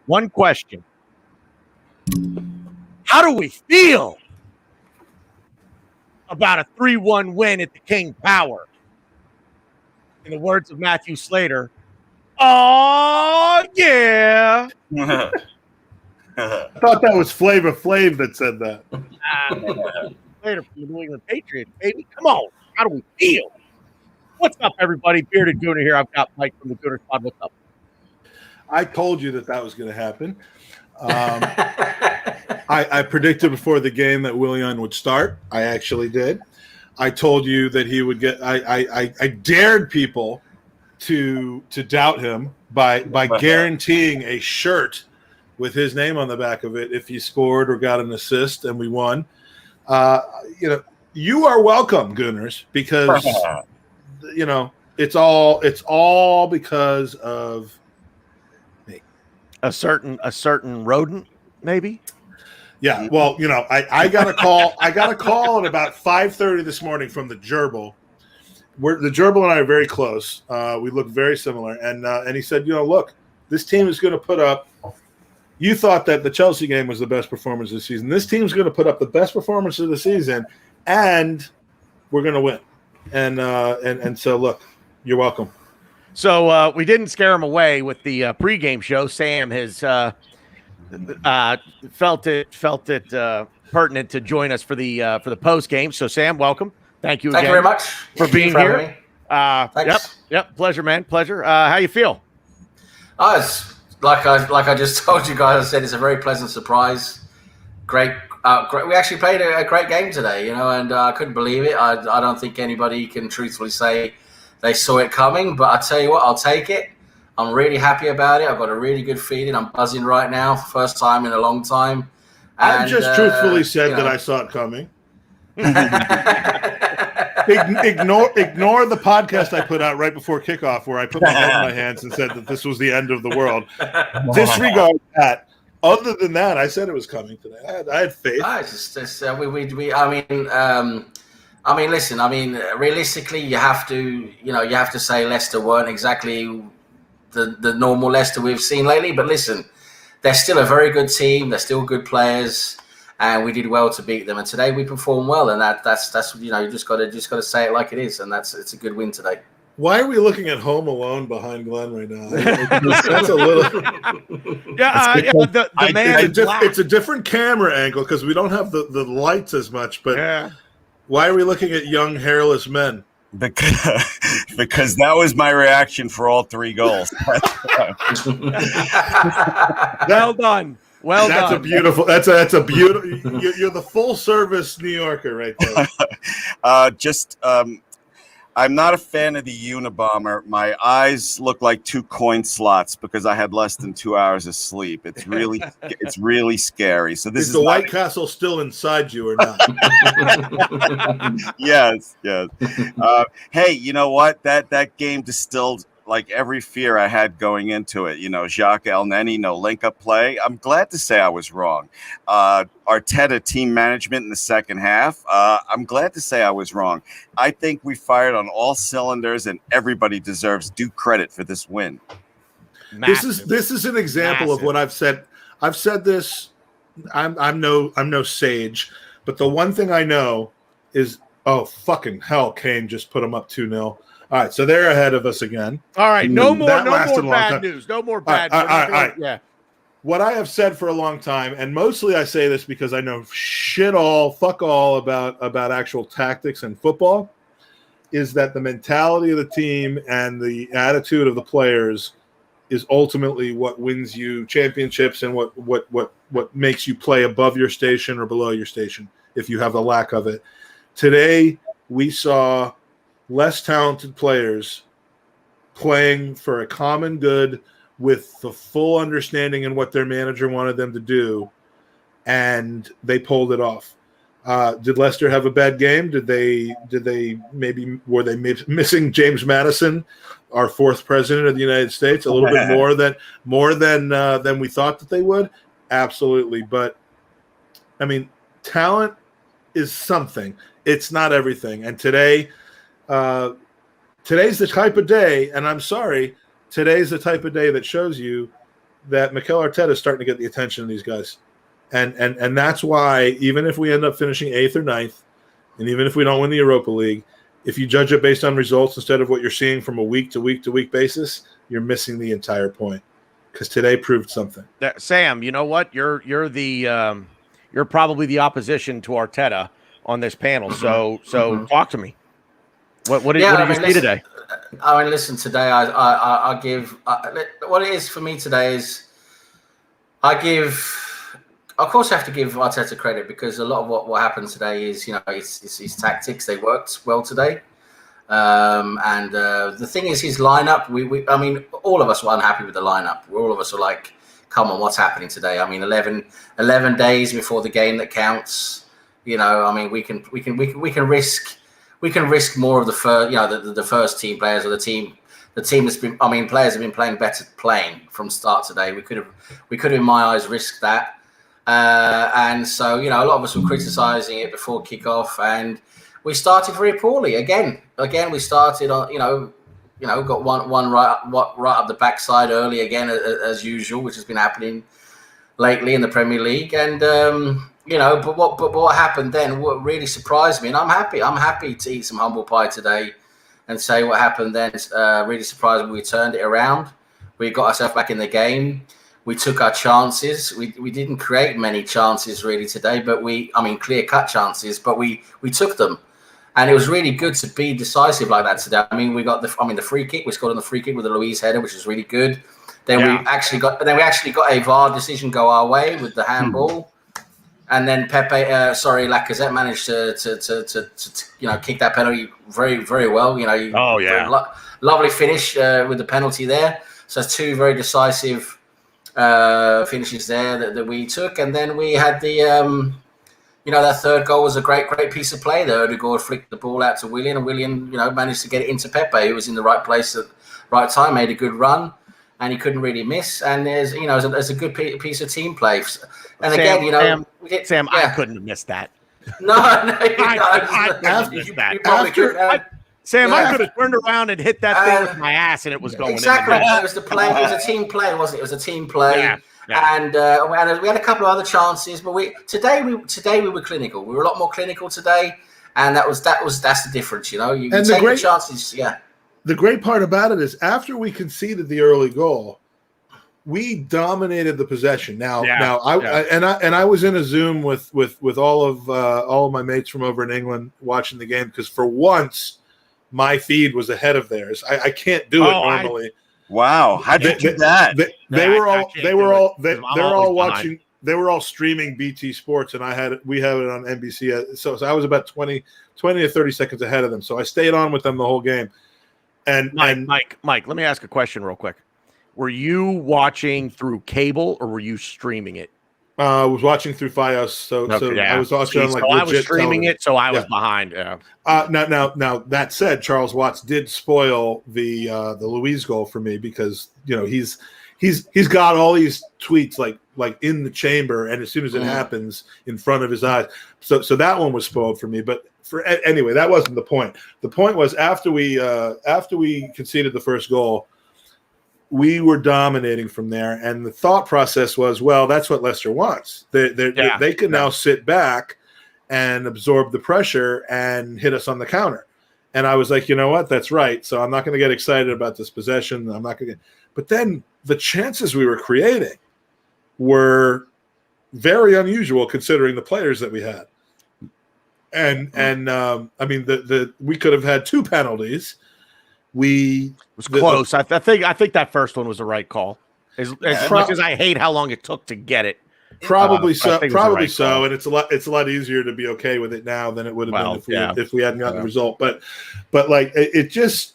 One question. How do we feel about a 3-1 win at the King Power? In the words of Matthew Slater, oh, yeah. I thought that was Flavor Flav that said that. Slater from the New England Patriots, baby. Come on. How do we feel? What's up, everybody? Bearded Gooner here. I've got Mike from the Gooner Squad. What's up? I told you that was going to happen. I predicted before the game that Willian would start. I actually did. I told you that he would get. I dared people to doubt him by guaranteeing a shirt with his name on the back of it if he scored or got an assist and we won. You are welcome, Gooners, because it's all because of me. A certain rodent, maybe. Yeah, well, I got a call. I got a call at about 5:30 this morning from the gerbil. The gerbil and I are very close. We look very similar, and he said, look, this team is going to put up. You thought that the Chelsea game was the best performance of the season. This team's going to put up the best performance of the season, and we're going to win. And so, look, you're welcome. So we didn't scare him away with the pregame show. Sam has felt it pertinent to join us for the postgame. So, Sam, welcome. Thank you again. Thank you very much for being here. Thanks. Yep. Pleasure, man. Pleasure. How you feel? It's like I just told you guys. I said it's a very pleasant surprise. Great. We actually played a great game today, and I couldn't believe it. I don't think anybody can truthfully say they saw it coming, but I tell you what, I'll take it. I'm really happy about it. I've got a really good feeling. I'm buzzing right now, first time in a long time. I just truthfully said that I saw it coming. Ignore the podcast I put out right before kickoff where I put my head in my hands and said that this was the end of the world. Disregard that. Other than that, I said it was coming today. I had faith. Listen. Realistically, you have to say Leicester weren't exactly the normal Leicester we've seen lately. But listen, they're still a very good team. They're still good players, and we did well to beat them. And today we performed well, and that's you just got to say it like it is, and it's a good win today. Why are we looking at Home Alone behind Glenn right now? That's a little. It's a different camera angle because we don't have the lights as much. But why are we looking at young hairless men? Because that was my reaction for all three goals. Well done. Well that's done. That's a beautiful. You're the full service New Yorker right there. I'm not a fan of the Unabomber. My eyes look like two coin slots because I had less than 2 hours of sleep. It's really scary. So this is the White Castle still inside you or not? Yes. Hey, you know what? That game distilled like every fear I had going into it. Jacques Elneny, no link-up play. I'm glad to say I was wrong. Arteta team management in the second half. I'm glad to say I was wrong. I think we fired on all cylinders, and everybody deserves due credit for this win. This is an example of what I've said. I've said this. I'm no sage, but the one thing I know is, fucking hell, Kane just put them up 2-0. All right, so they're ahead of us again. All right, no more bad news. No more bad news. All right. Yeah. What I have said for a long time, and mostly I say this because I know fuck all about actual tactics and football, is that the mentality of the team and the attitude of the players is ultimately what wins you championships and what makes you play above your station or below your station if you have a lack of it. Today, we saw less talented players playing for a common good with the full understanding in what their manager wanted them to do, and they pulled it off. Did Leicester have a bad game? Were they missing James Madison, our fourth president of the United States, a little bit more than we thought that they would? Absolutely. But I mean, talent is something. It's not everything. And today's the type of day, and I'm sorry, today's the type of day that shows you that Mikel Arteta is starting to get the attention of these guys. And that's why, even if we end up finishing 8th or 9th, and even if we don't win the Europa League, if you judge it based on results instead of what you're seeing from a week to week to week basis, you're missing the entire point. Because today proved something. Sam, you know what? You're probably the opposition to Arteta on this panel. So talk to me. What did you see today? I mean, listen. Today, I give what it is for me today is I give. Of course, I have to give Arteta credit because a lot of what happened today is, his tactics. They worked well today. And the thing is, his lineup. I mean, all of us were unhappy with the lineup. All of us were like, "Come on, what's happening today?" I mean, 11 days before the game that counts. I mean, we can risk more of the first, the first team players or the team that's been. I mean, players have been playing better from start today. We could have, in my eyes, risked that. And so, a lot of us were criticising it before kickoff, and we started very poorly again. We started on, got one right up the backside early again, as usual, which has been happening lately in the Premier League. And but what happened then? What really surprised me, and I'm happy to eat some humble pie today, and say what happened then. Really surprised me. We turned it around. We got ourselves back in the game. We took our chances. We didn't create many chances really today, but clear-cut chances, but we took them. And it was really good to be decisive like that today. I mean, we got the free kick. We scored on the free kick with a Luiz header, which was really good. Then we actually got a VAR decision go our way with the handball. And then Lacazette managed to kick that penalty very, very well. Lovely finish with the penalty there. So two very decisive finishes there that we took, and then we had the that third goal was a great piece of play there. Odegaard flicked the ball out to Willian, and Willian managed to get it into Pepe, who was in the right place at the right time, made a good run, and he couldn't really miss. And there's a good piece of team play. And Sam, Sam, I couldn't have missed that. No, I probably could. Sam, I could have turned around and hit that thing with my ass, and it was going exactly. in. It was the play. It was a team play, wasn't it? It was a team play. Yeah. And we had a couple of other chances, but today we were clinical. We were a lot more clinical today, and that's the difference. You take the chances. Yeah. The great part about it is after we conceded the early goal, we dominated the possession. I was in a Zoom with all of my mates from over in England watching the game because for once my feed was ahead of theirs. I can't do it normally. Wow, how did you do that? They were all streaming BT Sports, and we have it on NBC. So I was about 20 to 30 seconds ahead of them. So I stayed on with them the whole game. And Mike, let me ask a question real quick. Were you watching through cable or were you streaming it? I was watching through FiOS, I was watching on I was streaming television. It, so I was behind. Yeah. Now that said, Charles Watts did spoil the Luiz goal for me because he's got all these tweets like in the chamber, and as soon as it happens in front of his eyes, so that one was spoiled for me. But anyway, that wasn't the point. The point was after we conceded the first goal, we were dominating from there, and the thought process was, well, that's what Leicester wants. They can now sit back and absorb the pressure and hit us on the counter. And I was like, you know what? That's right. So I'm not going to get excited about this possession. I'm not going to. But then the chances we were creating were very unusual considering the players that we had. And we could have had 2 penalties. It was close. I think that first one was the right call. As much as I hate how long it took to get it. Probably so. And it's a lot easier to be okay with it now than it would have been if we hadn't gotten the result. But like it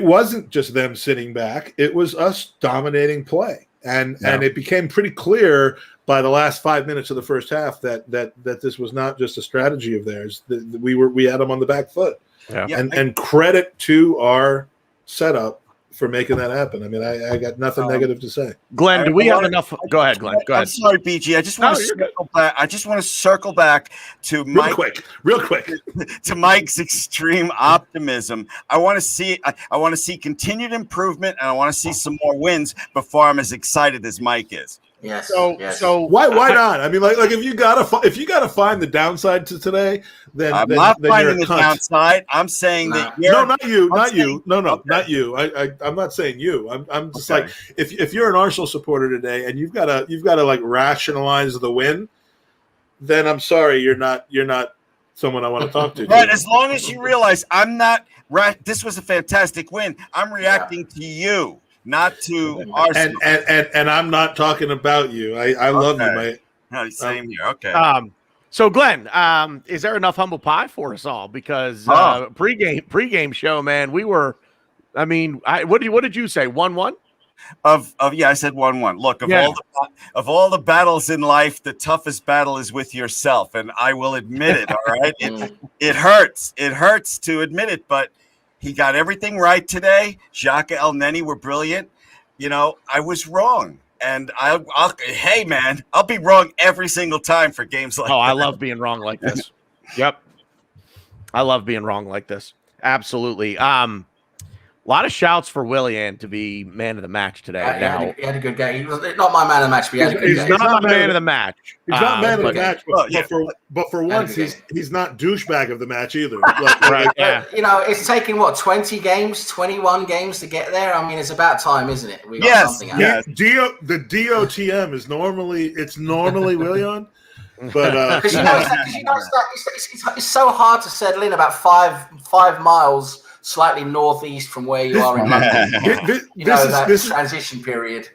wasn't just them sitting back. It was us dominating play. And it became pretty clear by the last 5 minutes of the first half that this was not just a strategy of theirs. We had them on the back foot. Yeah. And credit to our setup for making that happen. I mean, I got nothing negative to say. Glenn, do we have enough? Go ahead, Glenn. Go I'm ahead. sorry, BG. I just want to circle back. I just want to circle back to real quick to Mike's extreme optimism. I want to see continued improvement, and I want to see some more wins before I'm as excited as Mike is. Yes. So why not? I mean, like if you gotta find the downside to today, then I'm then, not then finding you're the a cunt. downside. I'm saying that not you. Okay. Not you. I'm not saying you. I'm just like if you're an Arsenal supporter today and you've got to like rationalize the win, then I'm sorry, you're not someone I want to talk to. But as long as you realize I'm not right, this was a fantastic win. I'm reacting to you. Not to Arsenal. And I'm not talking about you. I love you, mate. No, same here. Okay. So Glenn, is there enough humble pie for us all? Because pregame show, man, we were. I mean, what did you say? 1-1? I said 1-1. Look, of all the battles in life, the toughest battle is with yourself, and I will admit it. All right, it hurts. It hurts to admit it, but. He got everything right today. Xhaka El Neni were brilliant. You know, I was wrong. And hey, man, I'll be wrong every single time for games like that. I love being wrong like this. Yep. I love being wrong like this. Absolutely. A lot of shouts for Willian to be man of the match today. He had a good game. He was not my man of the match, but he had a good game. He's not man of the match. He's not man of the match, but for once, he's not douchebag of the match either. Right, yeah. You know, it's taken, 20 games, 21 games to get there? I mean, it's about time, isn't it? We got something out of it. The DOTM is normally Willian. But because it's so hard to settle in about five miles slightly northeast from where you are in London. This transition period.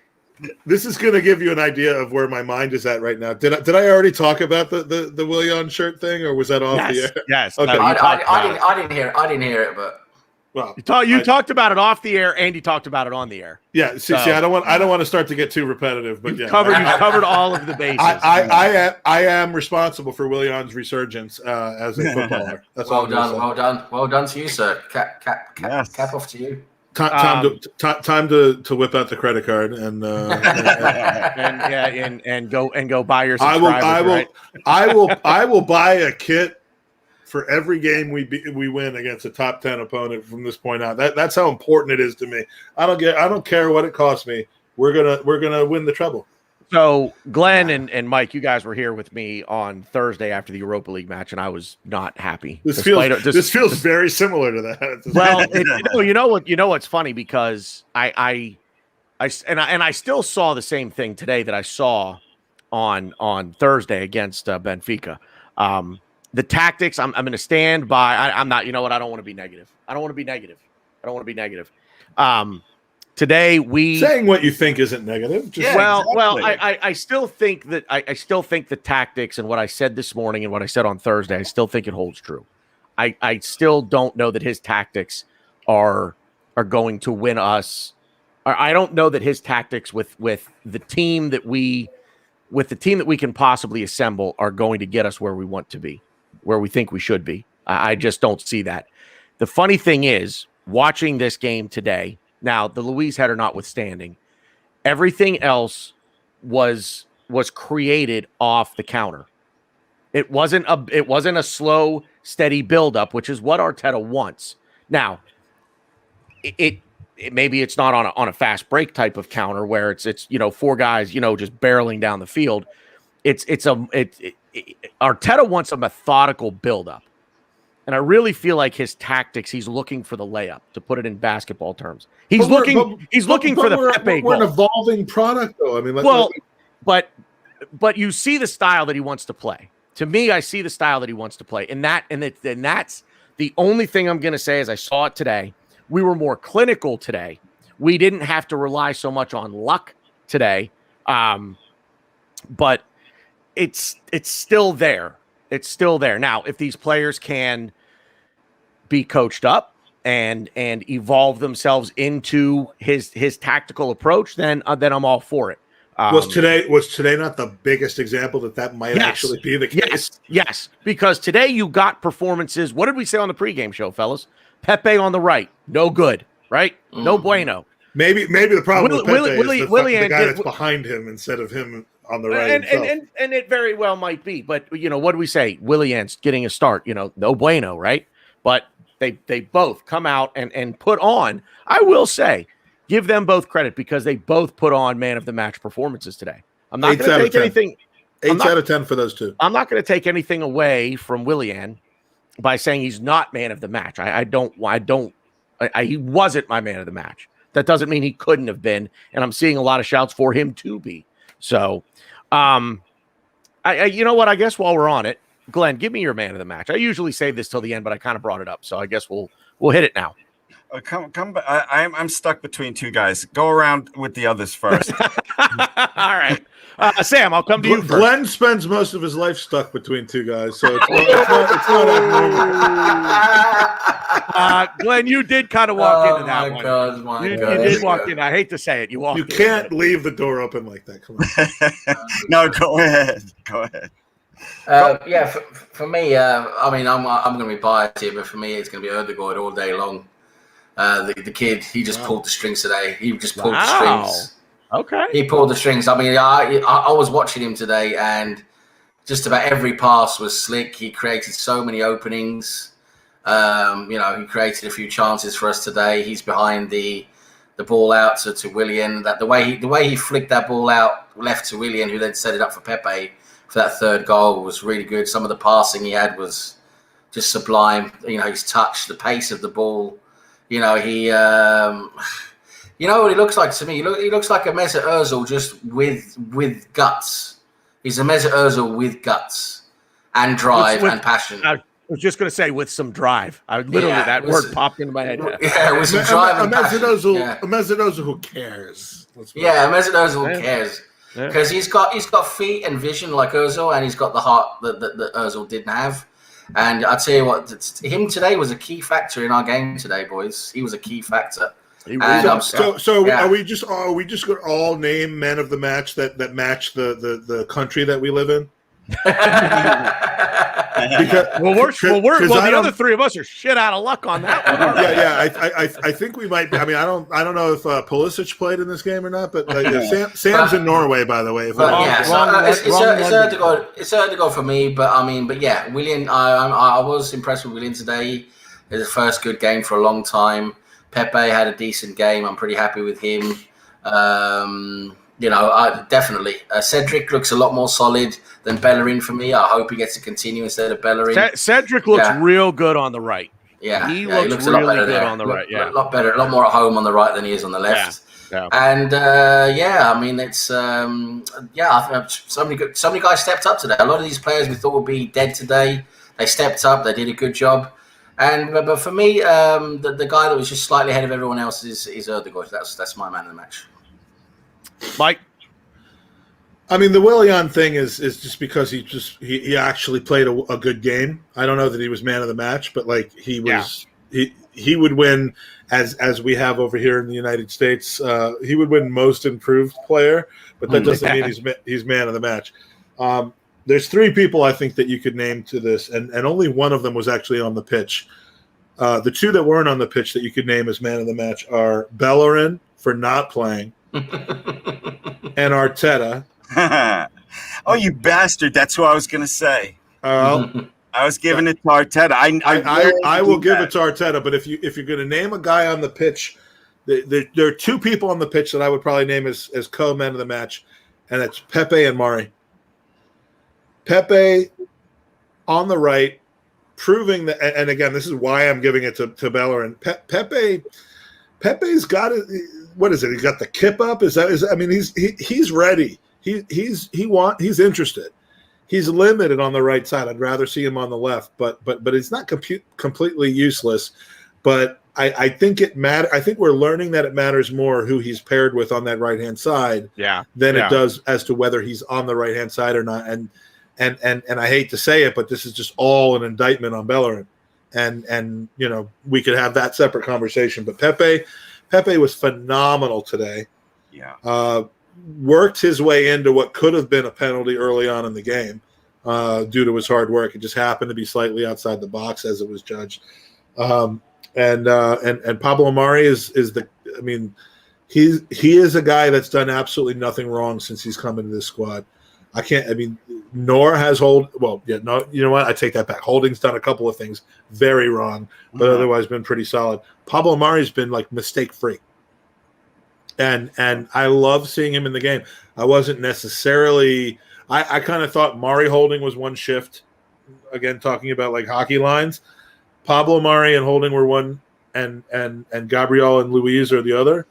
This is going to give you an idea of where my mind is at right now. Did I already talk about the Willian shirt thing, or was that off the air? Yes. Okay. I didn't hear it, but. Well, you talked about it off the air, and you talked about it on the air. Yeah, see, I don't want to start to get too repetitive, but you've covered all of the bases. I am responsible for Willian's resurgence as a footballer. That's well done to you, sir. Cap off to you. Time to whip out the credit card and go buy your subscribers. I will buy a kit for every game we win against a top 10 opponent from this point out. That's how important it is to me. I don't care what it costs me. We're gonna win the treble. So Glenn and Mike, you guys were here with me on Thursday after the Europa League match, and I was not happy. This feels very similar to that. Well, you know what's funny, because I still saw the same thing today that I saw on Thursday against Benfica. The tactics, I'm going to stand by. I'm not. You know what? I don't want to be negative. Today saying what you think isn't negative. I still think that I still think the tactics and what I said this morning and what I said on Thursday, I still think it holds true. I still don't know that his tactics are going to win us. I don't know that his tactics with the team that we can possibly assemble are going to get us where we want to be, where we think we should be. I just don't see that. The funny thing is, watching this game today. Now, the Luis header notwithstanding, everything else was created off the counter. It wasn't a slow, steady buildup, which is what Arteta wants. Now, it maybe it's not on a fast break type of counter where it's four guys just barreling down the field. Arteta wants a methodical buildup. And I really feel like his tactics, he's looking for the layup, to put it in basketball terms. He's looking for the Pepe goal. We're an evolving product, though. I mean, but you see the style that he wants to play. To me, I see the style that he wants to play. And that's the only thing I'm going to say. As I saw it today, we were more clinical today. We didn't have to rely so much on luck today. But it's still there. It's still there. Now, if these players can be coached up and evolve themselves into his tactical approach, then I'm all for it. Was today not the biggest example that might actually be the case? Yes, because today you got performances. What did we say on the pregame show, fellas? Pepe on the right, no good, right? No bueno. Maybe the problem with Pepe is the guy that's did, behind him instead of him on the right and it very well might be. But what do we say? Willian's getting a start. No bueno, right? But they both come out and put on. I will say, give them both credit because they both put on man of the match performances today. I'm not going to take anything. 8 out of 10 for those two. I'm not going to take anything away from Willian by saying he's not man of the match. He wasn't my man of the match. That doesn't mean he couldn't have been, and I'm seeing a lot of shouts for him to be. So, you know what? I guess while we're on it, Glenn, give me your man of the match. I usually save this till the end, but I kind of brought it up, so I guess we'll hit it now. Come back. I'm stuck between two guys. Go around with the others first. All right. Sam, I'll come to you first. Glenn spends most of his life stuck between two guys, so it's not abnormal. Glenn, you did kind of walk into that one. You did walk in. I hate to say it. You walked in. You can't leave the door open like that. Come on. No, go ahead. Go ahead. For me, I'm going to be biased here, but for me, it's going to be Ødegaard all day long. The kid, he just pulled the strings today. He just pulled the strings. Okay. He pulled the strings. I mean, I was watching him today, and just about every pass was slick. He created so many openings. He created a few chances for us today. He's behind the ball out to Willian. That the way he flicked that ball out left to Willian, who then set it up for Pepe for that third goal, was really good. Some of the passing he had was just sublime. His touch, the pace of the ball. You know what he looks like to me? He looks like a Mesut Ozil just with guts. He's a Mesut Ozil with guts and drive and passion. I was just going to say with some drive. That word popped into my head. Yeah, with some drive and passion. A Mesut Ozil who cares. A Mesut Ozil who cares. Because he's got feet and vision like Ozil, and he's got the heart that Ozil didn't have. And I tell you what, him today was a key factor in our game today, boys. He was a key factor. Are we just going to all name men of the match that match the country that we live in? The other three of us are shit out of luck on that one. I think we might. I mean, I don't know if Pulisic played in this game or not, but Sam's in Norway, by the way. It's Ødegaard for me, but yeah, Willian. I was impressed with Willian today. It's his first good game for a long time. Pepe had a decent game. I'm pretty happy with him. Definitely. Cedric looks a lot more solid than Bellerin for me. I hope he gets to continue instead of Bellerin. Cedric looks real good on the right. Yeah, he looks really good on the right. Yeah, a lot better, a lot more at home on the right than he is on the left. Yeah. And it's so many guys stepped up today. A lot of these players we thought would be dead today, they stepped up. They did a good job. But for me, the guy that was just slightly ahead of everyone else is Ødegaard. That's my man of the match. Mike, I mean, the Willian thing is just because he actually played a good game. I don't know that he was man of the match, but like he would win as we have over here in the United States. He would win most improved player, but that doesn't mean he's man of the match. There's three people I think that you could name to this, and only one of them was actually on the pitch. The two that weren't on the pitch that you could name as man of the match are Bellerin for not playing and Arteta. Oh, you bastard. That's what I was going to say. I was giving it to Arteta. I will give it to Arteta, but if you're going to name a guy on the pitch, there are two people on the pitch that I would probably name as co-men of the match, and that's Pepe and Mari. Pepe on the right, proving that, and again, this is why I'm giving it to Bellerin. Pepe's got it. What is it? He's got the kip up. He's ready. He's interested. He's limited on the right side. I'd rather see him on the left, but it's not completely useless. But I think it matter. I think we're learning that it matters more who he's paired with on that right hand side, than it does as to whether he's on the right hand side or not. And I hate to say it, but this is just all an indictment on Bellerin. And we could have that separate conversation. But Pepe was phenomenal today. Yeah. Worked his way into what could have been a penalty early on in the game due to his hard work. It just happened to be slightly outside the box as it was judged. And Pablo Mari is he is a guy that's done absolutely nothing wrong since he's come into this squad. Nor has no, you know what? I take that back. Holding's done a couple of things very wrong, but otherwise been pretty solid. Pablo Mari's been like mistake free. And I love seeing him in the game. I wasn't necessarily I kind of thought Mari Holding was one shift. Again, talking about like hockey lines. Pablo Mari and Holding were one, and Gabriel and Luis are the other.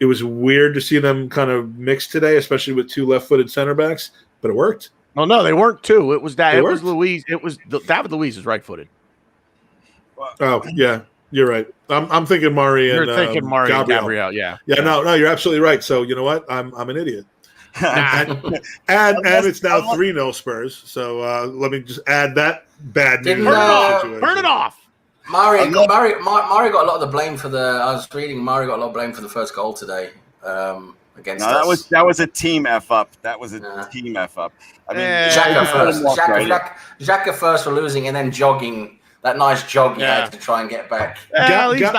It was weird to see them kind of mix today, especially with two left-footed center backs, but it worked. Oh no, they weren't two. It was that. It was Luis. It was David Luis is right-footed. Oh yeah, you're right. I'm thinking Mari and you're thinking Mari and Gabriel. Yeah. No, you're absolutely right. So you know what? I'm an idiot. and it's now 3-0 Spurs. So let me just add that bad news. Turn it off. Mari got a lot of the blame for the. I was reading. Mari got a lot of blame for the first goal today against us. That was a team f up. That was a team f up. I mean, Xhaka first for losing, and then jogging. That nice jog he had to try and get back. Well, he's not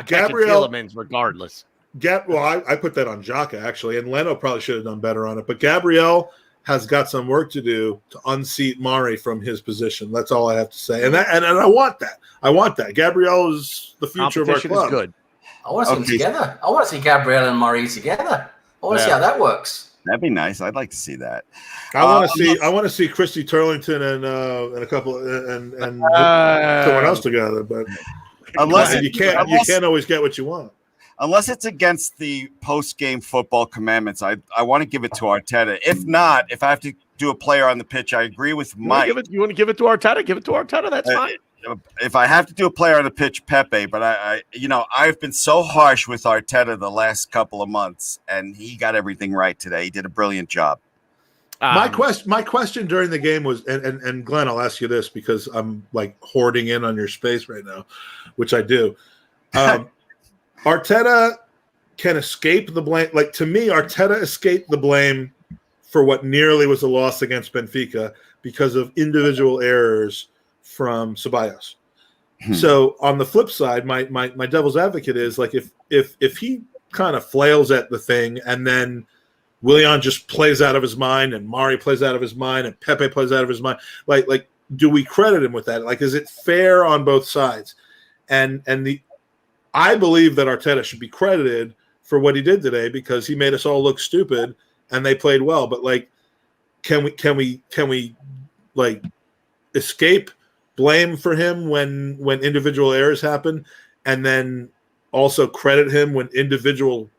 catching Tielemans regardless. I put that on Xhaka actually, and Leno probably should have done better on it. But Gabriel has got some work to do to unseat Mari from his position. That's all I have to say. And I want that. I want that. Gabriel is the future of our club. Is good. I want to see them together. I want to see Gabriel and Mari together. I want to see how that works. That'd be nice. I'd like to see that. I want to see Christy Turlington and a couple and someone else together. But you can't always get what you want. Unless it's against the post-game football commandments, I want to give it to Arteta. If not, if I have to do a player on the pitch, I agree with Mike. You want to give it to Arteta? Give it to Arteta. That's fine. If I have to do a player on the pitch, Pepe. But I've been so harsh with Arteta the last couple of months, and he got everything right today. He did a brilliant job. My question during the game was, and Glenn, I'll ask you this because I'm like hoarding in on your space right now, which I do. Arteta can escape the blame. Like, to me, Arteta escaped the blame for what nearly was a loss against Benfica because of individual errors from Ceballos. So on the flip side, my devil's advocate is like if he kind of flails at the thing and then Willian just plays out of his mind and Mari plays out of his mind and Pepe plays out of his mind, like do we credit him with that? Like, is it fair on both sides? I believe that Arteta should be credited for what he did today because he made us all look stupid and they played well. But like, can we like escape blame for him when individual errors happen, and then also credit him when individual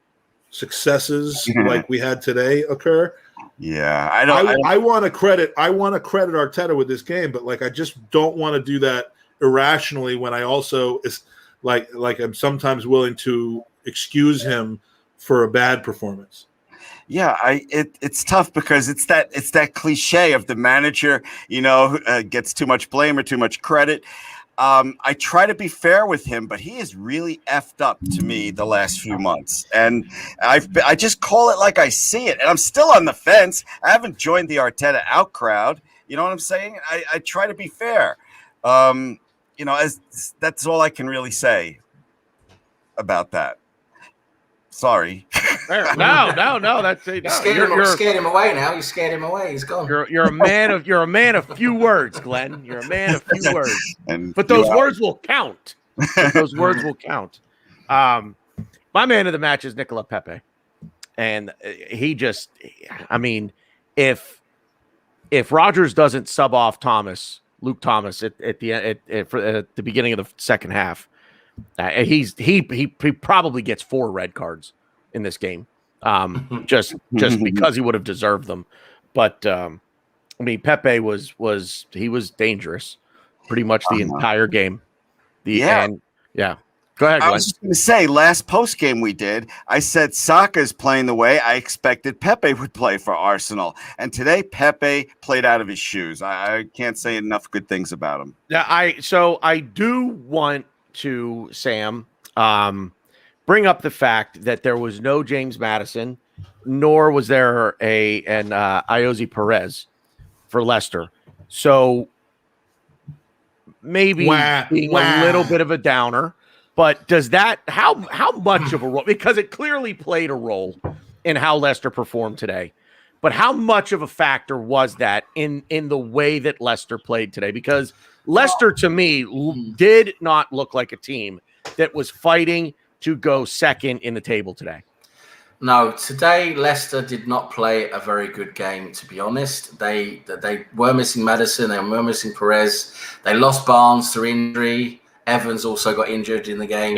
successes like we had today occur? Yeah, I want to credit Arteta with this game, but like I just don't want to do that irrationally when I also like I'm sometimes willing to excuse him for a bad performance. Yeah, it's tough because it's that cliche of the manager, gets too much blame or too much credit. I try to be fair with him, but he is really effed up to me the last few months, and I just call it like I see it, and I'm still on the fence. I haven't joined the Arteta out crowd. You know what I'm saying? I try to be fair. As that's all I can really say about that. Sorry. No. That's it. You scared him away now. You scared him away. He's gone. You're a man of few words, Glenn. You're a man of few words. But those words will count. My man of the match is Nicola Pepe, and he just, if Rodgers doesn't sub off Luke Thomas at the beginning of the second half, he probably gets 4 red cards in this game, just because he would have deserved them. But Pepe was dangerous pretty much the entire game. Go ahead, Glenn. I was just going to say, last post game we did, I said Saka's playing the way I expected Pepe would play for Arsenal, and today Pepe played out of his shoes. I can't say enough good things about him. Yeah, I do want to, Sam, bring up the fact that there was no James Maddison, nor was there an Iosi Perez for Leicester. So maybe being a little bit of a downer, But does that how much of a role? Because it clearly played a role in how Leicester performed today. But how much of a factor was that in the way that Leicester played today? Because Leicester, to me, did not look like a team that was fighting to go second in the table today. No, today Leicester did not play a very good game, to be honest. They were missing Maddison, they were missing Perez. They lost Barnes through injury. Evans also got injured in the game.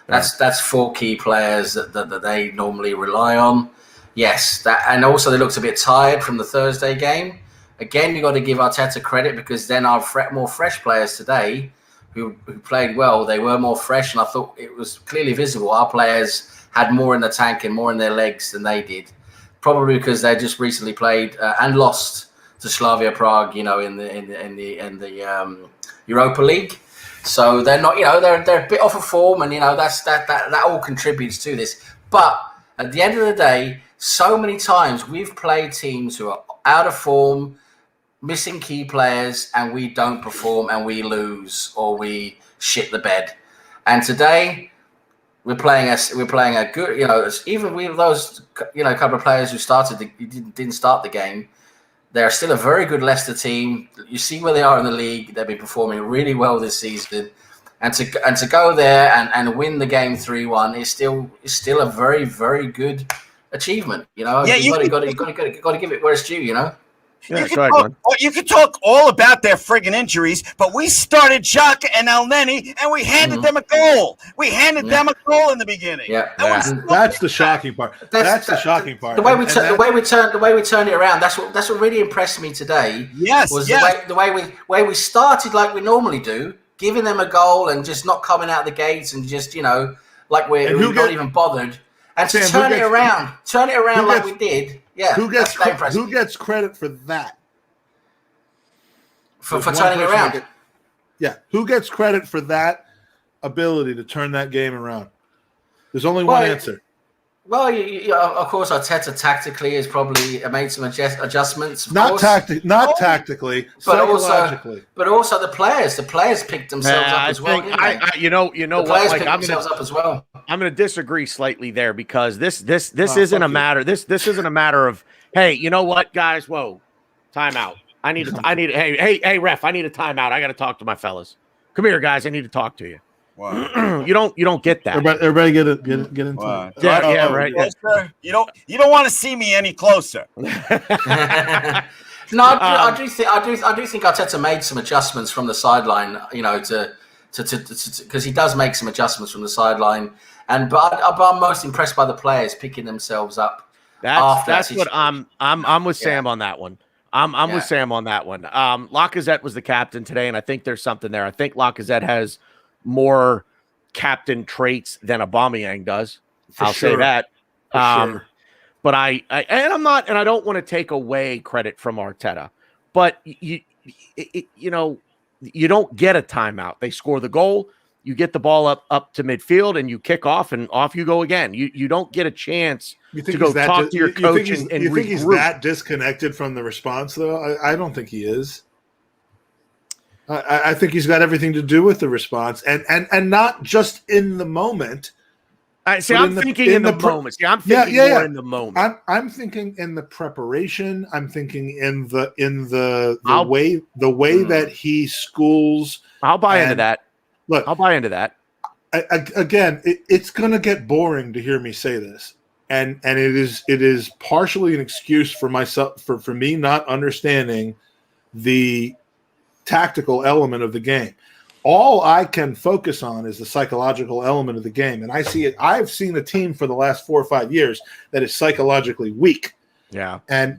That's 4 key players that they normally rely on. Yes, and also they looked a bit tired from the Thursday game. Again, you got to give Arteta credit because then our more fresh players today who played well, they were more fresh, and I thought it was clearly visible. Our players had more in the tank and more in their legs than they did, probably because they just recently played and lost to Slavia Prague, in the Europa League. So they're not, they're a bit off of form, and that all contributes to this. But at the end of the day, so many times we've played teams who are out of form, missing key players, and we don't perform and we lose or we shit the bed. And today we're playing a good, even with those, couple of players who didn't start the game, they're still a very good Leicester team. You see where they are in the league. They've been performing really well this season. And to go there and win the game 3-1 is still a very, very good achievement. Yeah, you've got to give it where it's due. Yeah, you can talk all about their friggin' injuries, but we started Xhaka and El Neni, and we handed them a goal. We handed them a goal in the beginning. That's the shocking part. That's the shocking part. The way we turned it around. That's what really impressed me today. The way we started like we normally do, giving them a goal and just not coming out the gates and just like we're not even bothered. And to turn it around like we did. Yeah, who gets credit for that? For turning it around? Who gets credit for that ability to turn that game around? There's only one answer. Well, of course, Arteta tactically has probably made some adjustments. Not tactically, psychologically. But also the players picked themselves up as well. The players picked themselves up as well. I'm going to disagree slightly there because this isn't a matter. This isn't a matter of, hey, you know what, guys? Whoa, timeout. Hey, ref, I need a timeout. I got to talk to my fellas. Come here, guys. I need to talk to you. Wow. You don't get that. Everybody get into wow. it. Right. You don't want to see me any closer. No, I do think Arteta made some adjustments from the sideline, to because he does make some adjustments from the sideline, but I'm most impressed by the players picking themselves up. That's what I'm with Sam on that one. I'm with Sam on that one. Lacazette was the captain today, and I think there's something there. I think Lacazette has more captain traits than Aubameyang does. I'll say that. Sure. But I don't want to take away credit from Arteta, but you don't get a timeout. They score the goal, you get the ball up to midfield, and you kick off, and off you go again. You don't get a chance to go talk to your coach and regroup. You think he's that disconnected from the response, though? I don't think he is. I think he's got everything to do with the response, and not just in the moment. I'm thinking in the moment. I'm thinking more in the moment. I'm thinking in the preparation. I'm thinking in the way that he schools. I'll buy into that. Look, I'll buy into that. Again, it's going to get boring to hear me say this, and it is partially an excuse for myself for me not understanding the tactical element of the game. All I can focus on is the psychological element of the game, and I see it. I've seen a team for the last 4 or 5 years that is psychologically weak. Yeah, and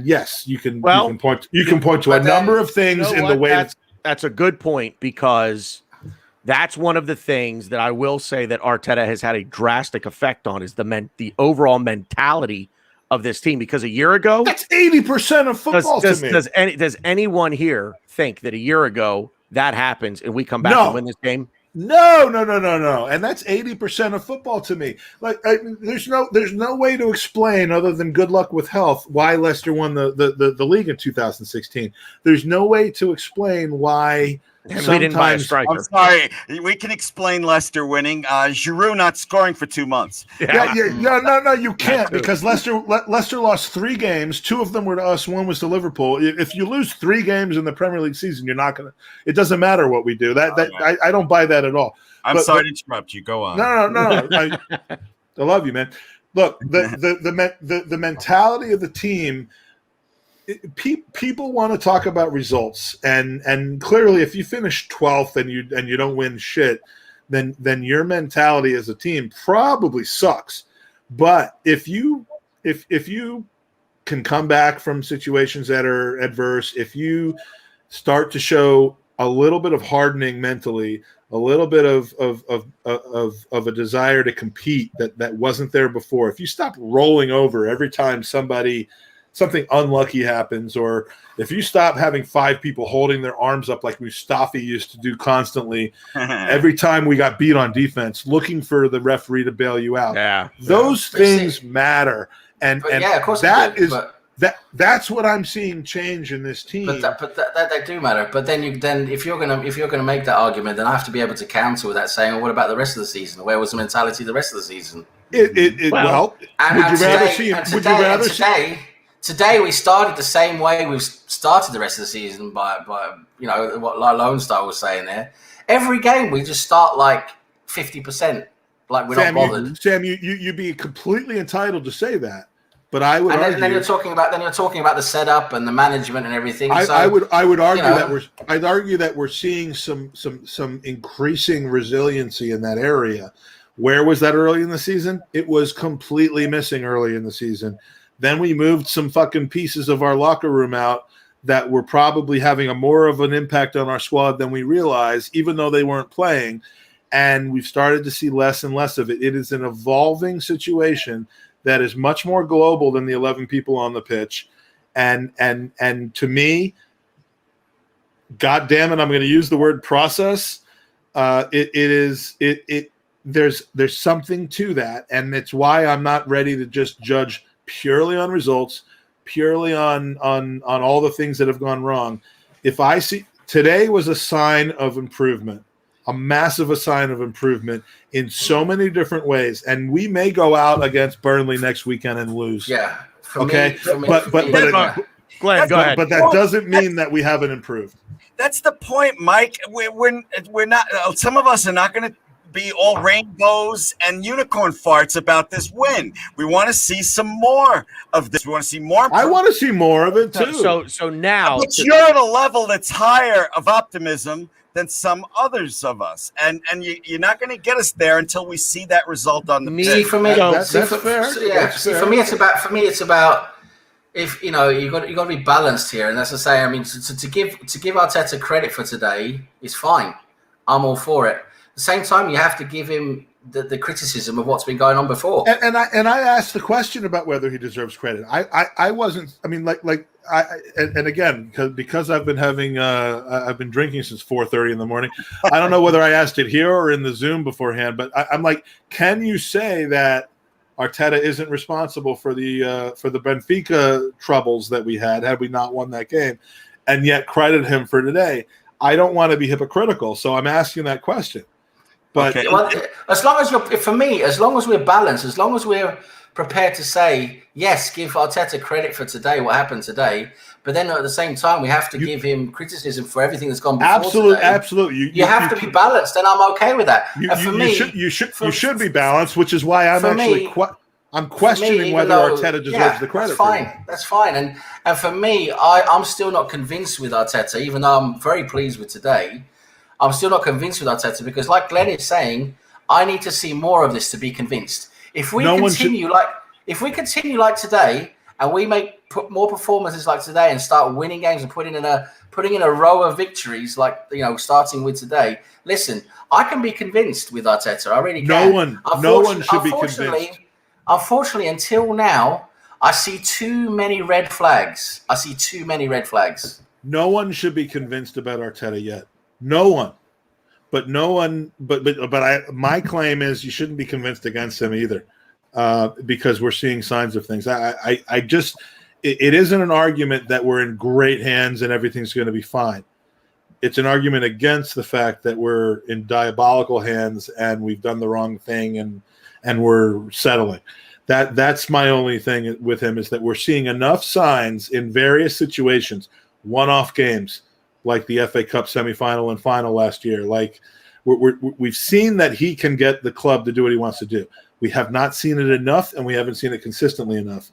yes, you can point to a number of things in the way that's a good point, because that's one of the things that I will say that Arteta has had a drastic effect on is the overall mentality of this team, because a year ago, that's 80% of football. Does anyone here think that a year ago that happens and we come back and win this game? No. And that's 80% of football to me. There's no way to explain, other than good luck with health, why Leicester won the league in 2016. There's no way to explain why And we didn't buy a striker. I'm sorry. We can explain Leicester winning. Giroud not scoring for 2 months. Yeah. No, you can't, because Leicester lost 3 games. 2 of them were to us. 1 was to Liverpool. If you lose 3 games in the Premier League season, you're not gonna. It doesn't matter what we do. I don't buy that at all. I'm sorry to interrupt you. Go on. No. I love you, man. Look, the mentality of the team. People want to talk about results, and clearly, if you finish 12th and you don't win shit, then your mentality as a team probably sucks. But if you can come back from situations that are adverse, if you start to show a little bit of hardening mentally, a little bit of a desire to compete that wasn't there before, if you stop rolling over every time something unlucky happens, or if you stop having 5 people holding their arms up like Mustafi used to do constantly every time we got beat on defense, looking for the referee to bail you out. Those things matter, and of course that's what I'm seeing change in this team. But that they do matter. But then if you're gonna make that argument, then I have to be able to counter with that, saying, well, what about the rest of the season? Where was the mentality the rest of the season? Would you rather see? Today we started the same way we've started the rest of the season by what Lone Star was saying there. Every game we just start like 50%, like we're not bothered. Sam, you'd be completely entitled to say that, but I would argue. And then you're talking about the setup and the management and everything. I would argue that we're seeing some increasing resiliency in that area. Where was that early in the season? It was completely missing early in the season. Then we moved some fucking pieces of our locker room out that were probably having more of an impact on our squad than we realized, even though they weren't playing. And we've started to see less and less of it. It is an evolving situation that is much more global than the 11 people on the pitch. And to me, God damn it, I'm going to use the word process. There's something to that. And it's why I'm not ready to just judge purely on results, purely on all the things that have gone wrong. If I see today was a sign of improvement, a massive sign of improvement in so many different ways, and we may go out against Burnley next weekend and lose. Yeah. Glenn, go ahead. But that doesn't mean that we haven't improved. That's the point, Mike. We're not. Some of us are not going to be all rainbows and unicorn farts about this win. We want to see some more of this. We want to see more. I want to see more of it too. So now, but you're at a level that's higher of optimism than some others of us, and you're not going to get us there until we see that result on the pitch. For me, that's fair. For me, it's about if you got to be balanced here, and that's to say, I mean, to give Arteta credit for today is fine. I'm all for it. At the same time, you have to give him the criticism of what's been going on before. And I asked the question about whether he deserves credit. I wasn't. I mean, and again, because I've been having I've been drinking since 4:30 in the morning. I don't know whether I asked it here or in the Zoom beforehand, but I'm like, can you say that Arteta isn't responsible for the Benfica troubles that we had we not won that game, and yet credit him for today? I don't want to be hypocritical, so I'm asking that question. But well, as long as we're balanced, as long as we're prepared to say, yes, give Arteta credit for today, what happened today, but then at the same time, we have to give him criticism for everything that's gone before today. Absolutely. You have to be balanced, and I'm okay with that. You should be balanced, which is why I'm questioning whether Arteta deserves the credit. That's fine. And for me, I'm still not convinced with Arteta, even though I'm very pleased with today. I'm still not convinced with Arteta because, like Glenn is saying, I need to see more of this to be convinced. If we continue like today, and we put more performances like today, and start winning games and putting in a row of victories, like starting with today. Listen, I can be convinced with Arteta. I really can. No one should be convinced. Unfortunately, until now, I see too many red flags. No one should be convinced about Arteta yet. No one. But my claim is you shouldn't be convinced against him either, because we're seeing signs of things. It isn't an argument that we're in great hands and everything's going to be fine. it's an argument against the fact that we're in diabolical hands and we've done the wrong thing and we're settling. That's my only thing with him, is that we're seeing enough signs in various situations, one-off games like the FA Cup semifinal and final last year. Like we've seen that he can get the club to do what he wants to do. We have not seen it enough, and we haven't seen it consistently enough.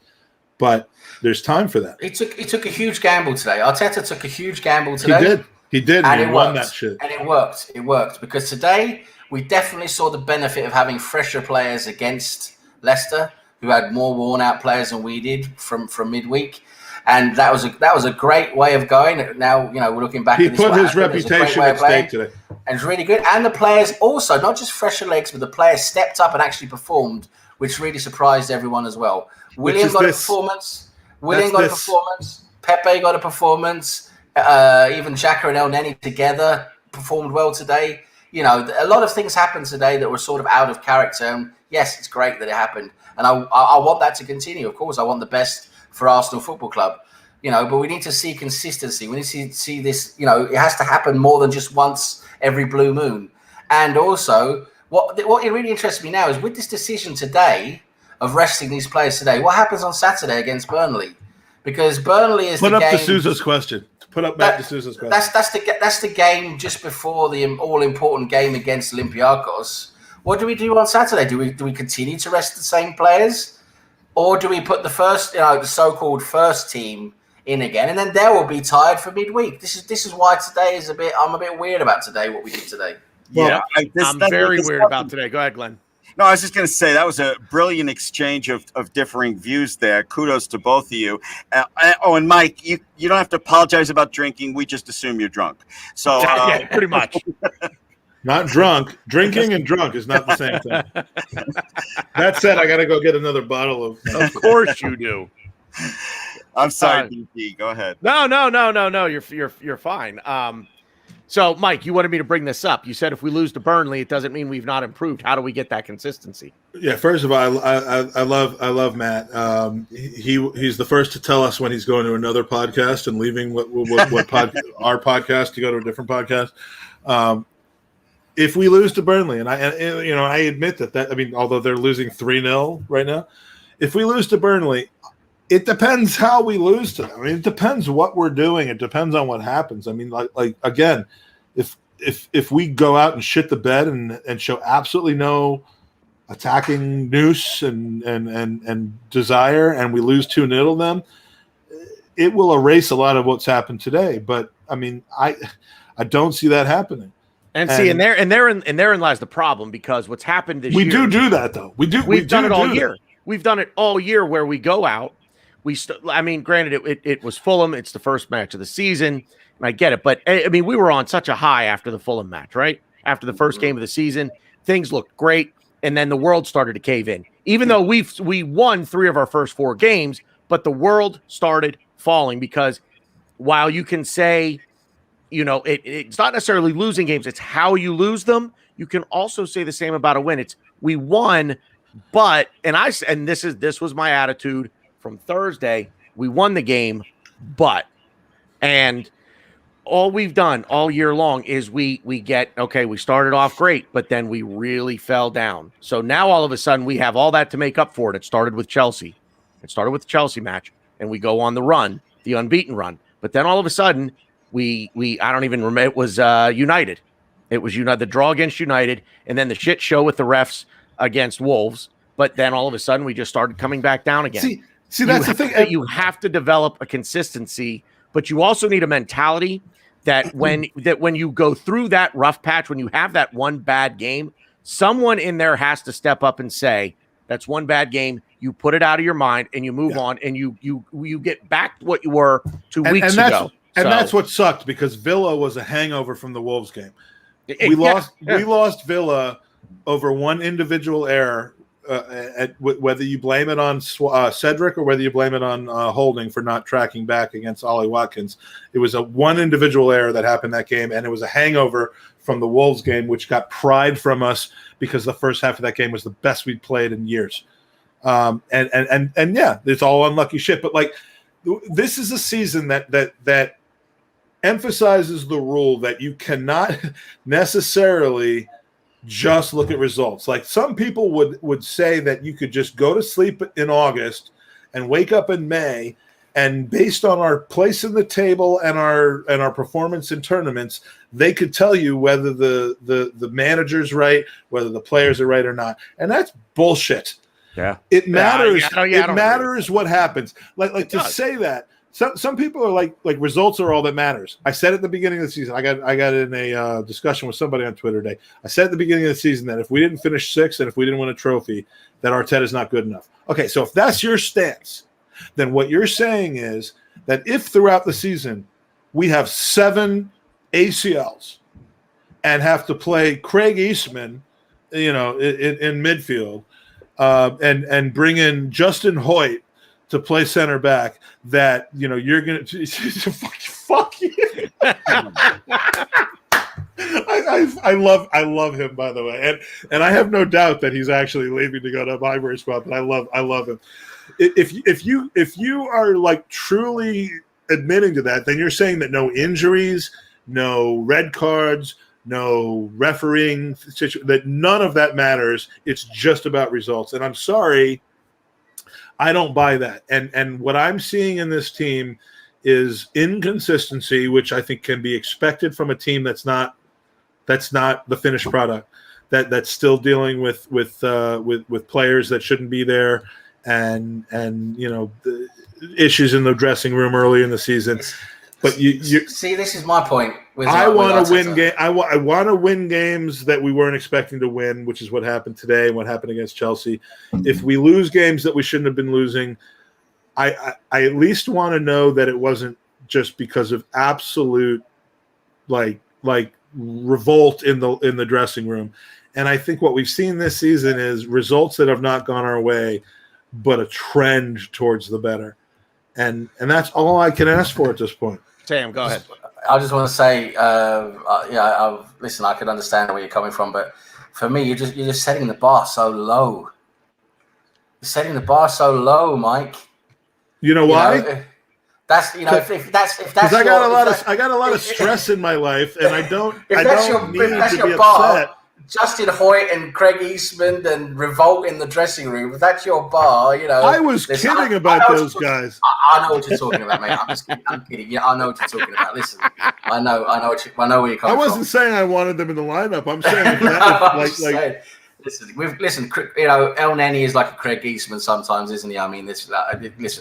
But there's time for that. He took a huge gamble today. Arteta took a huge gamble today. He did, and he won that shit. And it worked. It worked because today we definitely saw the benefit of having fresher players against Leicester, who had more worn-out players than we did from midweek, and that was a great way of going. Now we're looking back. He put his reputation at stake today, and it's really good. And the players also, not just fresher legs, but the players stepped up and actually performed, which really surprised everyone as well. William got a performance. Pepe got a performance. Even Xhaka and El Neni together performed well today. A lot of things happened today that were sort of out of character. And yes, it's great that it happened. And I want that to continue. Of course, I want the best for Arsenal Football Club. But we need to see consistency. We need to see this. It has to happen more than just once every blue moon. And also, what really interests me now is with this decision today of resting these players today, what happens on Saturday against Burnley? Because Burnley is Put the up game. D'Souza's question. Put up Matt D'Souza's question. That's the game just before the all-important game against Olympiacos. What do we do on Saturday? Do we continue to rest the same players, or do we put the so-called first team in again, and then they will be tired for midweek? This is why today is I'm a bit weird about today. What we did today. Yeah, I'm very weird about today. Go ahead, Glenn. No, I was just going to say that was a brilliant exchange of differing views there. Kudos to both of you. And Mike, you don't have to apologize about drinking. We just assume you're drunk. So yeah, pretty much. Not drunk. Drinking and drunk is not the same thing. That said, I got to go get another bottle of. Of course you do. I'm sorry, DP. Go ahead. No. You're fine. So, Mike, you wanted me to bring this up. You said if we lose to Burnley, it doesn't mean we've not improved. How do we get that consistency? Yeah, first of all, I love Matt. He's the first to tell us when he's going to another podcast and leaving our podcast to go to a different podcast. If we lose to Burnley, and I admit that I mean, although they're losing 3-0 right now, if we lose to Burnley, it depends how we lose to them. I mean, it depends what we're doing. It depends on what happens. I mean, like again, if we go out and shit the bed and show absolutely no attacking nous and desire, and we lose 2-0 to them, it will erase a lot of what's happened today. But I mean, I don't see that happening. And therein lies the problem, because what's happened this year. We do that though. We've done it all year. We've done it all year where we go out. Granted, it was Fulham. It's the first match of the season, and I get it. But I mean, we were on such a high after the Fulham match, right? After the first game of the season, things looked great, and then the world started to cave in. Even though we won 3 of our first 4 games, but the world started falling, because while you can say, it's not necessarily losing games, it's how you lose them. You can also say the same about a win. It's we won, but this was my attitude from Thursday. We won the game, and all we've done all year long is we started off great, but then we really fell down. So now all of a sudden we have all that to make up for it. It started with Chelsea. It started with the Chelsea match, and we go on the run, the unbeaten run. But then all of a sudden we I don't even remember, it was United. It was the draw against United, and then the shit show with the refs against Wolves. But then all of a sudden we just started coming back down again. See, that's the thing. You have to develop a consistency, but you also need a mentality that when you go through that rough patch, when you have that one bad game, someone in there has to step up and say, that's one bad game. You put it out of your mind and you move on, and you get back to what you were 2 weeks ago. That's what sucked, because Villa was a hangover from the Wolves game. We lost Villa over one individual error. Whether you blame it on Cedric or whether you blame it on Holding for not tracking back against Ollie Watkins, it was a one individual error that happened that game, and it was a hangover from the Wolves game, which got pried from us because the first half of that game was the best we'd played in years. And yeah, it's all unlucky shit. But like, this is a season that emphasizes the rule that you cannot necessarily just look at results. Like some people would say that you could just go to sleep in August and wake up in May, and based on our place in the table and our performance in tournaments, they could tell you whether the manager's right, whether the players are right or not. And that's bullshit. Yeah. It matters. It matters what happens. Like to say that. Some people are like results are all that matters. I said at the beginning of the season, I got in a discussion with somebody on Twitter today. I said at the beginning of the season that if we didn't finish 6th and if we didn't win a trophy, that Arteta's not good enough. Okay, so if that's your stance, then what you're saying is that if throughout the season we have 7 ACLs and have to play Craig Eastman, in midfield, and bring in Justin Hoyt to play center back, that you're gonna fuck you. I love him, by the way, and I have no doubt that he's actually leaving to go to Highbury Squad. But I love him. If you are like truly admitting to that, then you're saying that no injuries, no red cards, no refereeing, that none of that matters. It's just about results. And I'm sorry, I don't buy that. And what I'm seeing in this team is inconsistency, which I think can be expected from a team that's not the finished product, that's still dealing with players that shouldn't be there, and the issues in the dressing room early in the season. But you see, this is my point. I want to win game. I want to win games that we weren't expecting to win, which is what happened today and what happened against Chelsea. If we lose games that we shouldn't have been losing, I at least want to know that it wasn't just because of absolute like revolt in the dressing room. And I think what we've seen this season is results that have not gone our way, but a trend towards the better. And that's all I can ask for at this point. Sam, go ahead. I just want to say, listen, I can understand where you're coming from, but for me, you're just setting the bar so low. You're setting the bar so low, Mike. You know why? That's if that's because I got a lot of stress in my life, and I don't need to be upset. Justin Hoyt and Craig Eastman and revolt in the dressing room. If that's your bar, I was kidding about those guys. I know what you're talking about, mate. I'm kidding. Yeah, I know what you're talking about. Listen, I know where you're coming from. I wasn't saying I wanted them in the lineup. I'm saying Listen. El Neni is like a Craig Eastman sometimes, isn't he? I mean, listen.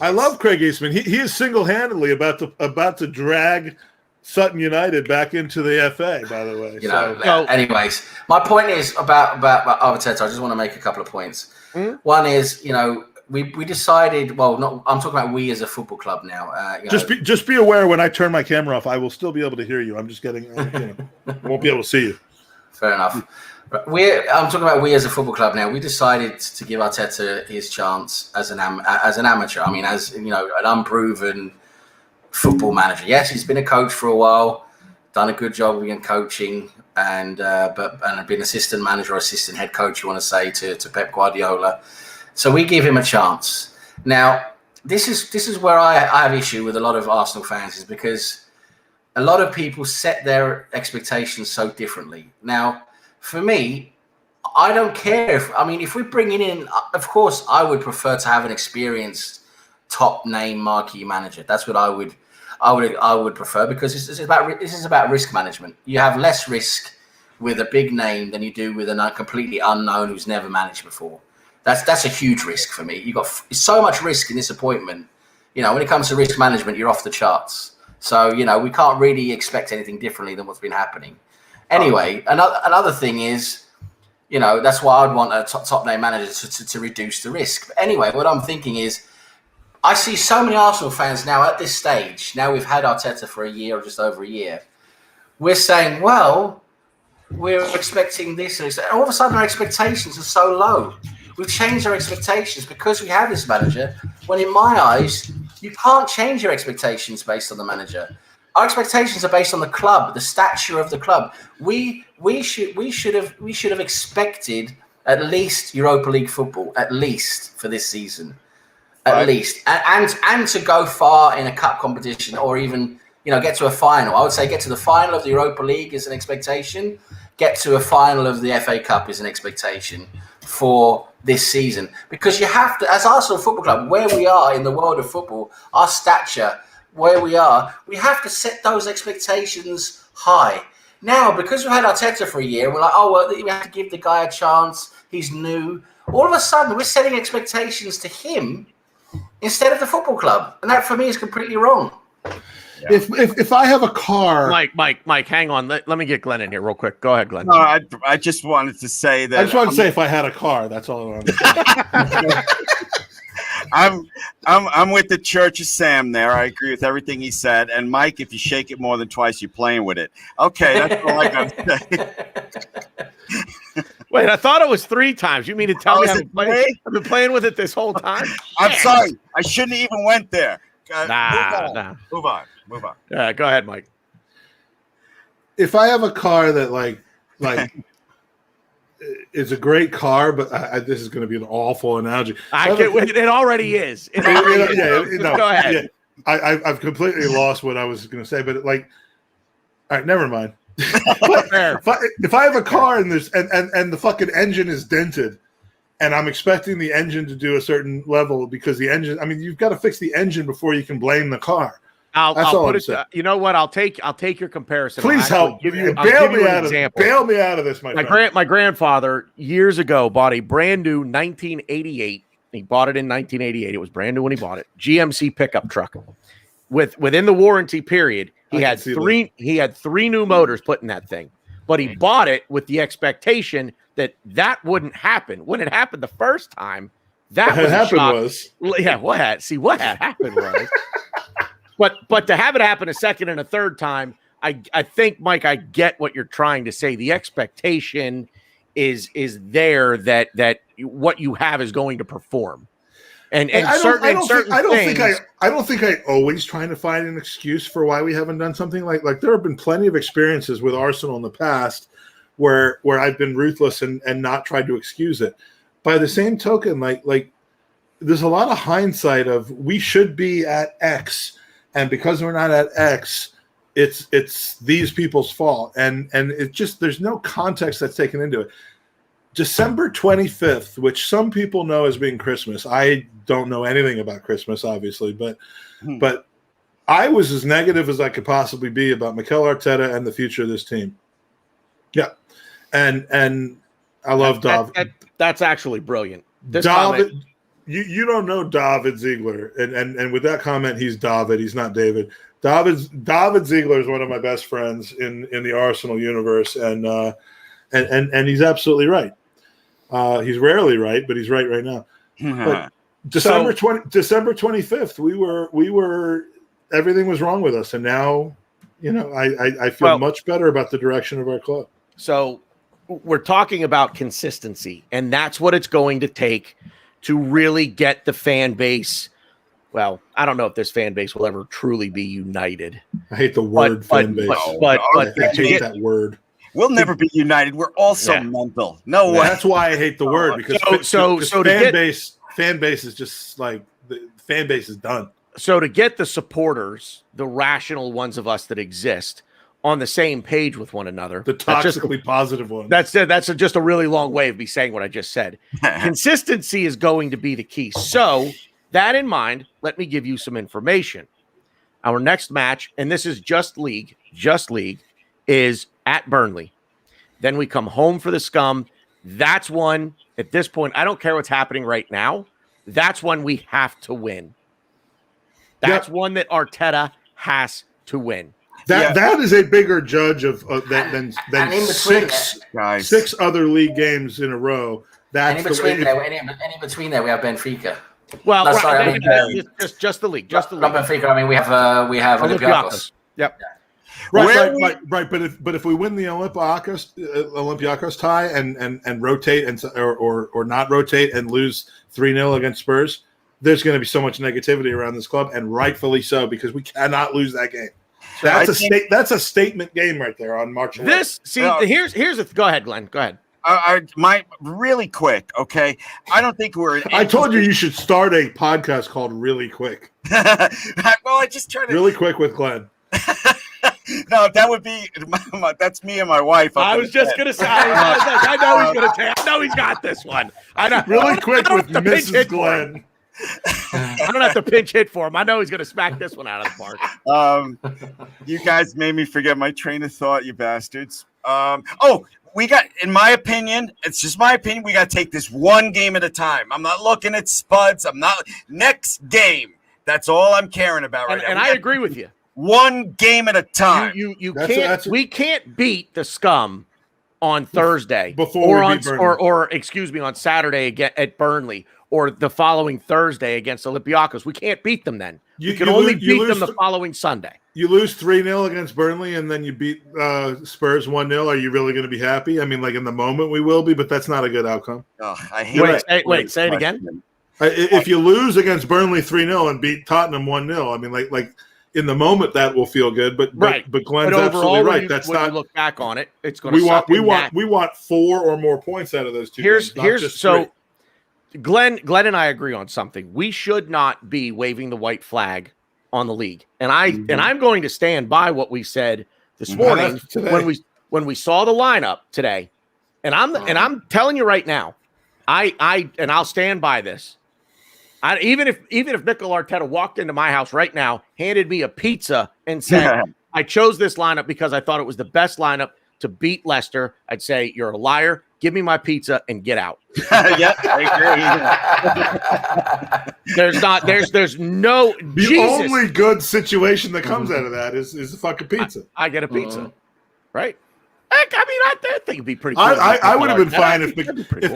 I love Craig Eastman. He is single-handedly about to drag Sutton United back into the FA, by the way. Anyways, my point is about Arteta. I just want to make a couple of points. Mm-hmm. One is, we decided. Well, I'm talking about we as a football club now. Just be aware when I turn my camera off, I will still be able to hear you. I'm just getting, I won't be able to see you. Fair enough. I'm talking about we as a football club now. We decided to give Arteta his chance as an amateur. I mean, as an unproven football manager. Yes, he's been a coach for a while, done a good job in coaching, and been assistant manager or assistant head coach, you want to say, to Pep Guardiola. So we give him a chance. Now, this is where I have issue with a lot of Arsenal fans, is because a lot of people set their expectations so differently. Now, for me, I don't care if we're bringing in, of course, I would prefer to have an experienced top name marquee manager. That's what I would prefer, because this is about risk management. You have less risk with a big name than you do with a completely unknown who's never managed before. That's a huge risk for me. You've got so much risk in this appointment. When it comes to risk management, you're off the charts. So we can't really expect anything differently than what's been happening. Anyway, another thing is, that's why I'd want a top name manager to reduce the risk. But anyway, what I'm thinking is, I see so many Arsenal fans now at this stage. Now we've had Arteta for a year or just over a year. We're saying, well, we're expecting this. And all of a sudden, our expectations are so low. We've changed our expectations because we have this manager, when in my eyes, you can't change your expectations based on the manager. Our expectations are based on the club, the stature of the club. We should have expected at least Europa League football, at least for this season. At least, and to go far in a cup competition, or even get to a final. I would say get to the final of the Europa League is an expectation. Get to a final of the FA Cup is an expectation for this season. Because you have to, as Arsenal Football Club, where we are in the world of football, our stature, where we have to set those expectations high. Now, because we've had Arteta for a year, we're like, we have to give the guy a chance. He's new. All of a sudden, we're setting expectations to him instead of the football club. And that, for me, is completely wrong. Yeah. If I have a car, Mike, hang on. Let me get Glenn in here real quick. Go ahead, Glenn. No, I just wanted to say that. I just want to say if I had a car, that's all I want to say. I'm with the Church of Sam there. I agree with everything he said. And Mike, if you shake it more than twice, you're playing with it. Okay, that's all I got to say. Wait, I thought it was 3 times. You mean to tell me I've been playing with it this whole time? I'm sorry. I shouldn't even went there. Move on. Yeah, go ahead, Mike. If I have a car that like is a great car, but this is going to be an awful analogy. It already is. Go ahead. Yeah, I've completely lost what I was going to say, but all right, never mind. If I have a car and the fucking engine is dented, and I'm expecting the engine to do a certain level because the engine, I mean, you've got to fix the engine before you can blame the car. I'll put it. You know what? I'll take your comparison. Please help. Bail me out of this, my friend. My grandfather years ago bought a brand new 1988. He bought it in 1988. It was brand new when he bought it. GMC pickup truck. Within the warranty period, he had three new motors put in that thing. But he bought it with the expectation that wouldn't happen. When it happened the first time, what had happened was. But to have it happen a second and a third time, I think, Mike, I get what you're trying to say. The expectation is there that what you have is going to perform. And I don't think I always trying to find an excuse for why we haven't done something like there have been plenty of experiences with Arsenal in the past where I've been ruthless and not tried to excuse it. By the same token, like there's a lot of hindsight of we should be at X. And because we're not at X, it's these people's fault. And it just, there's no context that's taken into it. December 25th, which some people know as being Christmas. I don't know anything about Christmas, obviously, but I was as negative as I could possibly be about Mikel Arteta and the future of this team. Yeah. And I love David. That's actually brilliant. David. You don't know David Ziegler, and with that comment, he's David. He's not David. David Ziegler is one of my best friends in the Arsenal universe, and he's absolutely right. He's rarely right, but he's right now. But December 25th, we were everything was wrong with us, and now I feel much better about the direction of our club. So we're talking about consistency, and that's what it's going to take to really get the fan base. Well, I don't know if this fan base will ever truly be united. I hate the word fan base. But I hate that word. We'll never be united. We're all so mental. No way. That's why I hate the word, because fan base is just like the fan base is done. So to get the supporters, the rational ones of us that exist, on the same page with one another, the toxically positive one. That's just a really long way of me saying what I just said. Consistency is going to be the key. So that in mind, let me give you some information. Our next match, and this is just league, is at Burnley. Then we come home for the Scum. That's one, at this point, I don't care what's happening right now. That's one we have to win. That's one that Arteta has to win. That is a bigger judge than six other league games in a row. And in between there, we have Benfica. Well, just the league. Not Benfica. I mean, we have Olympiacos. Yep. Right. But if we win the Olympiacos tie and rotate or not rotate and lose 3-0 against Spurs, there's going to be so much negativity around this club, and rightfully so, because we cannot lose that game. That's a statement game right there on March 11th. Here's go ahead, Glenn. Go ahead. Really quick, okay? I don't think we're. I told you should start a podcast called Really Quick. Well, I just tried to Really Quick with Glenn. No, that would be that's me and my wife. I was just gonna say. I know he's gonna take. I know he's got this one. I know. Really quick with Mrs. Glenn. Glenn. I don't have to pinch hit for him. I know he's gonna smack this one out of the park. You guys made me forget my train of thought, you bastards. We got, in my opinion, it's just my opinion, we got to take this one game at a time. I'm not looking at spuds. I'm not. Next game. That's all I'm caring about right now. And I agree with you. One game at a time. You can't. We can't beat the Scum on Thursday or excuse me, on Saturday again at Burnley, or the following Thursday against Olympiacos. We can't beat them then. You can only beat them the following Sunday. You lose 3-0 against Burnley, and then you beat Spurs 1-0. Are you really going to be happy? I mean, like in the moment we will be, but that's not a good outcome. Oh, I hate it. Wait, say it again. If you lose against Burnley 3-0 and beat Tottenham 1-0, I mean, like in the moment that will feel good, but Glenn's absolutely right. That's not. When you look back on it, it's going to. We want 4 or more points out of those two. Here's so. Glenn and I agree on something. We should not be waving the white flag on the league, and I'm going to stand by what we said this morning when we saw the lineup today, and I'm telling you right now, I'll stand by this. Even if Mikel Arteta walked into my house right now, handed me a pizza, and said I chose this lineup because I thought it was the best lineup to beat Leicester, I'd say you're a liar. Give me my pizza and get out. Yeah, I agree. There's no. The only good situation that comes out of that is the fucking pizza. I get a pizza, right? I think it'd be pretty cool. I would have been fine if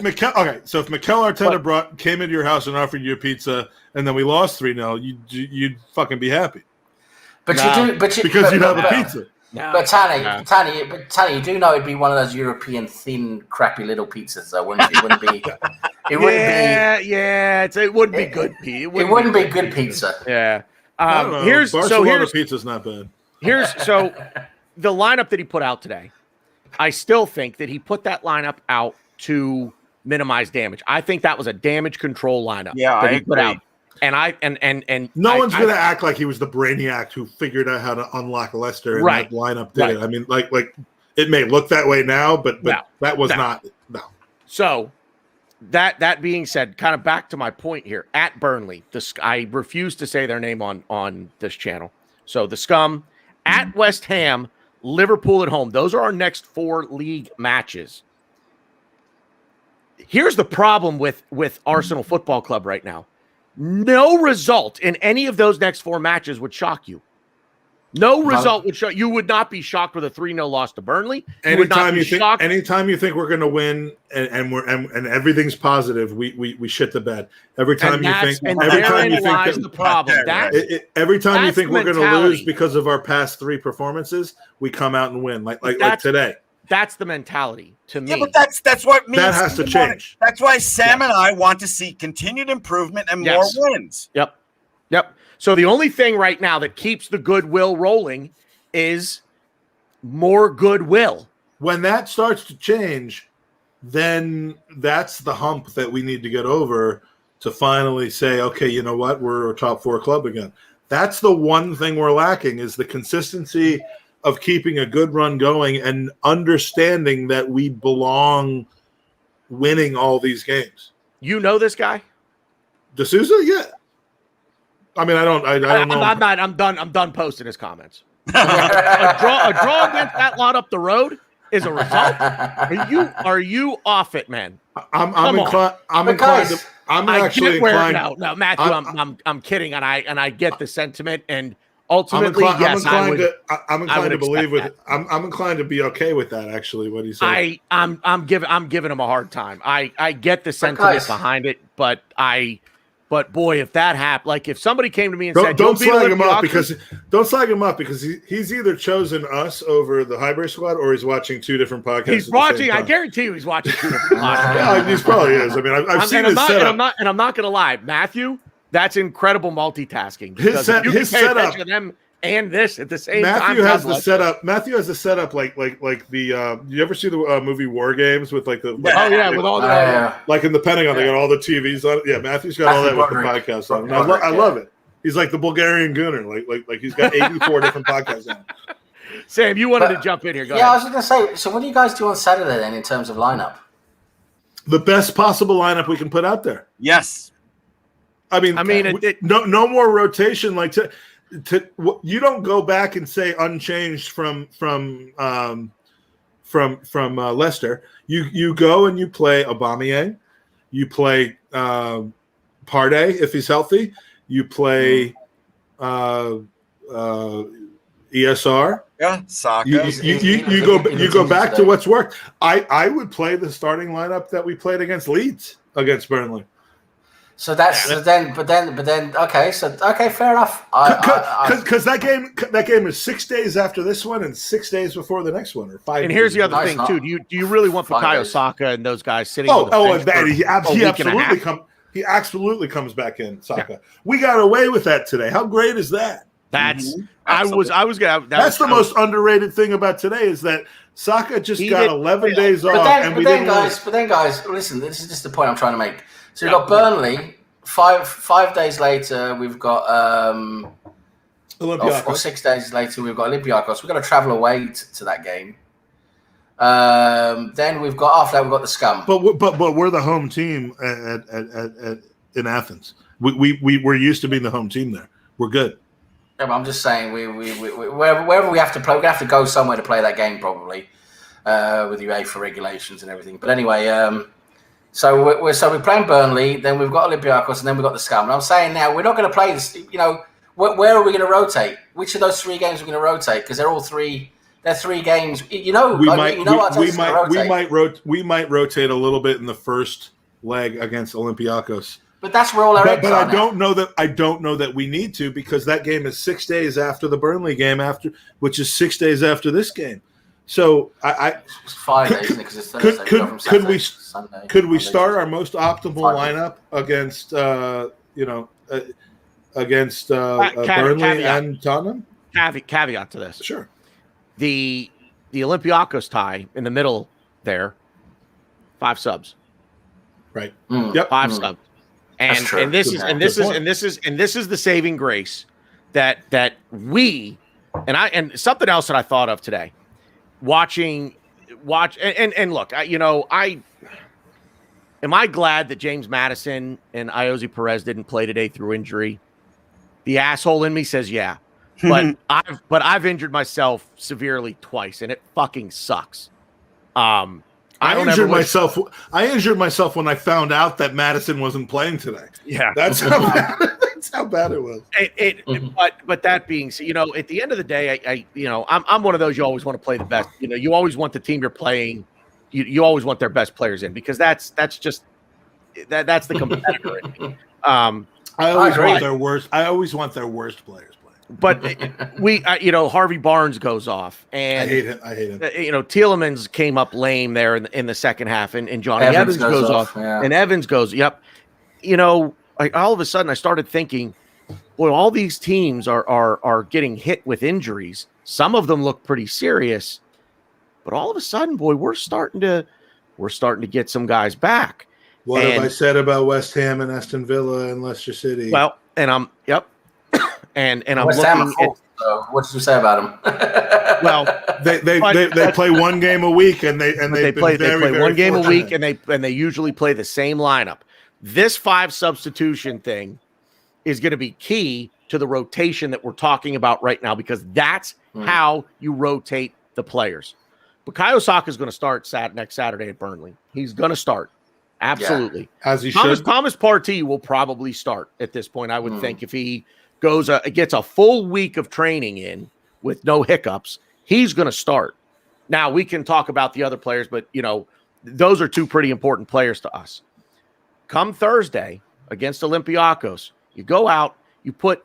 Mikel. Okay, so if Mikel Arteta came into your house and offered you a pizza, and then we lost 3-0, you'd fucking be happy. Because you'd have a pizza. No, but Tanny, you do know it'd be one of those European thin, crappy little pizzas, though, wouldn't it? It wouldn't be. It wouldn't be good pizza. It wouldn't be good pizza. Yeah. Barcelona pizza's not bad. So the lineup that he put out today, I still think that he put that lineup out to minimize damage. I think that was a damage control lineup. Yeah, that I he agree. put out. And no one's going to act like he was the brainiac who figured out how to unlock Leicester, and that lineup did it. I mean, like it may look that way now, but that was not. No. So that being said, kind of back to my point here, at Burnley, I refuse to say their name on this channel. So the Scum, at West Ham, Liverpool at home. Those are our next 4 league matches. Here's the problem with Arsenal Football Club right now. No result in any of those next 4 matches would shock you. No result would shock you. Would not be shocked with a 3-0 loss to Burnley. Anytime you think we're going to win and everything's positive, we shit the bed. Every time you think the problem. Every time you think we're going to lose because of our past 3 performances, we come out and win like today. That's the mentality to me. Yeah, but that's what means that has to change. That's why Sam and I want to see continued improvement and more wins. Yep. So the only thing right now that keeps the goodwill rolling is more goodwill. When that starts to change, then that's the hump that we need to get over to finally say, okay, you know what? We're a top 4 club again. That's the one thing we're lacking, is the consistency of keeping a good run going and understanding that we belong winning all these games. You know this guy? D'Souza? Yeah. I mean, I don't know. I'm done posting his comments. a draw against that lot up the road is a result. Are you off it, man? I'm inclined. No, Matthew, I'm kidding, and I get the sentiment, and ultimately, I'm inclined to believe with. I'm inclined to be okay with that. Actually, what he said. I'm giving him a hard time. I get the sentiment behind it, but boy, if that happened, like if somebody came to me and said, don't slag him up because he's either chosen us over the Highbury squad or he's watching 2 different podcasts. He's watching. I guarantee you, he's watching 2 different podcasts. Yeah, he probably is. I mean, I've seen his setup. And I'm not going to lie, Matthew. That's incredible multitasking. His setup to them and this at the same time. Matthew has the setup like the. You ever see the movie War Games with like the? With all the like in the Pentagon, they got all the TVs on it. Yeah, Matthew's got all that with the podcast on. I love it. He's like the Bulgarian Gooner. Like he's got 84 different podcasts on. Sam, you wanted to jump in here. Go ahead. I was going to say, so what do you guys do on Saturday then in terms of lineup? The best possible lineup we can put out there. Yes. I mean, no more rotation. Like you don't go back and say unchanged from Leicester. You go and you play Aubameyang. You play Partey if he's healthy. You play ESR. Yeah, Saka. You go back to what's worked. I would play the starting lineup that we played against Leeds against Burnley. So but then okay, fair enough. Because that game is 6 days after this one and 6 days before the next one, or 5. And here's the other thing too. Do you really want Bukayo Saka and those guys sitting? He absolutely comes back in. Saka. Yeah. We got away with that today. How great is that? That's That's the most underrated thing about today is that Saka just got 11 days off. But then, guys, listen. This is just the point I'm trying to make. So we've got Burnley. 5 days later, we've got Olympiacos. Or 6 days later, we've got Olympiacos. We've got to travel away to that game. Then we've got after that we've got the Scum. But we're the home team in Athens. We're used to being the home team there. We're good. Yeah, but I'm just saying wherever we have to play, we're gonna have to go somewhere to play that game probably with UEFA regulations and everything. But anyway, so we're playing Burnley, then we've got Olympiacos, and then we've got the Scum. And I'm saying now we're not going to play this. You know, where are we going to rotate? Which of those 3 games are we going to rotate? Because they're all 3. They're 3 games. You know, we might rotate a little bit in the first leg against Olympiacos. But that's where all our eggs but are I don't know that we need to, because that game is 6 days after the Burnley game, which is 6 days after this game. So it's 5 days, isn't it? Because it's Thursday. Could we start our most optimal lineup against Burnley and Tottenham? Caveat to this. Sure. The Olympiacos tie in the middle there, 5 subs. Right. Yep. 5 subs. And this is the saving grace that we and something else that I thought of today. Watch and look, am I glad that James Maddison and Iosi Perez didn't play today through injury? The asshole in me says yeah. But I've injured myself severely twice, and it fucking sucks. I injured myself when I found out that Maddison wasn't playing today. Yeah, that's how bad it was. But that being said, at the end of the day, I'm one of those, you always want to play the best. You always want the team you're playing. You always want their best players in, because that's just that's the competitor in me. I always want their worst players. But Harvey Barnes goes off, and I hate him. Tielemans came up lame there in the second half, and Johnny Evans goes off, and Evans goes. Yep. All of a sudden I started thinking, boy, all these teams are getting hit with injuries. Some of them look pretty serious, but all of a sudden, boy, we're starting to get some guys back. What have I said about West Ham and Aston Villa and Leicester City? Well, and I'm And I'm West looking at. So what did you say about them? Well, they play one game a week, and they play one game a week, and they usually play the same lineup. This 5 substitution thing is going to be key to the rotation that we're talking about right now, because that's how you rotate the players. Bukayo Saka is going to start next Saturday at Burnley. He's going to start. Absolutely. Yeah. As he should. Thomas Partey will probably start at this point, I would think, if he gets a full week of training in with no hiccups, he's going to start. Now, we can talk about the other players, but, those are 2 pretty important players to us. Come Thursday against Olympiacos, you go out, you put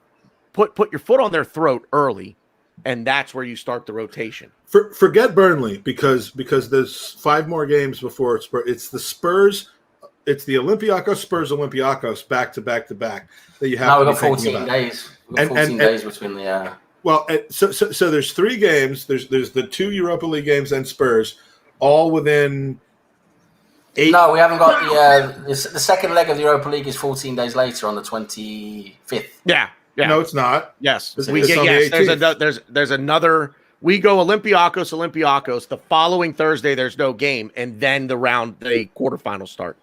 your foot on their throat early, and that's where you start the rotation. Forget Burnley, because there's 5 more games before it's the Spurs. It's the Olympiacos, Olympiacos, back to back that you have. Now we've got 14 days. We've got 14 days between the. Well, so there's 3 games. There's the 2 Europa League games and Spurs, all within 8. No, we haven't got the second leg of the Europa League is 14 days later on the 25th. Yeah. Yeah. No, it's not. Yes, It's we on get the yes. 18th. There's another. We go Olympiacos. The following Thursday, there's no game, and then the quarterfinals start.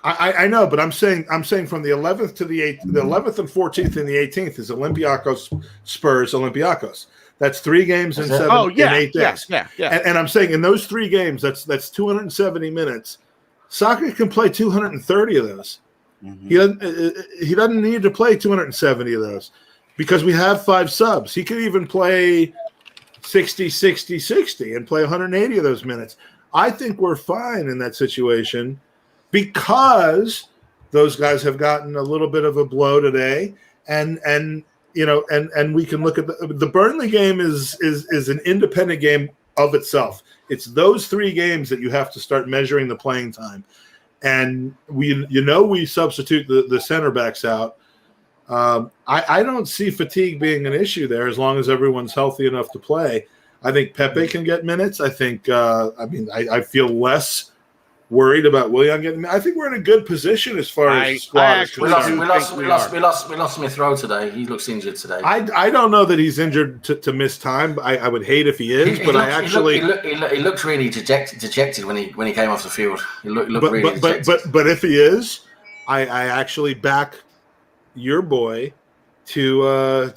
I know, but I'm saying from the 11th to the 8th, the 11th and 14th and the 18th is Olympiacos, Spurs, Olympiacos. That's 3 games in 8 days. Yeah. And I'm saying in those 3 games, that's 270 minutes. Soccer can play 230 of those. Mm-hmm. He doesn't need to play 270 of those because we have 5 subs. He could even play 60 and play 180 of those minutes. I think we're fine in that situation because those guys have gotten a little bit of a blow today, and we can look at the Burnley game is an independent game of itself. It's those 3 games that you have to start measuring the playing time, and we substitute the center backs out. I don't see fatigue being an issue there as long as everyone's healthy enough to play. I think Pepe can get minutes. I think I feel less worried about Willian getting. I think we're in a good position as far as the squad is concerned. We lost Smith Rowe today. He looks injured today. I don't know that he's injured to miss time. I would hate if he is, he looked really dejected when he came off the field. He looked really dejected. But if he is, I actually back your boy to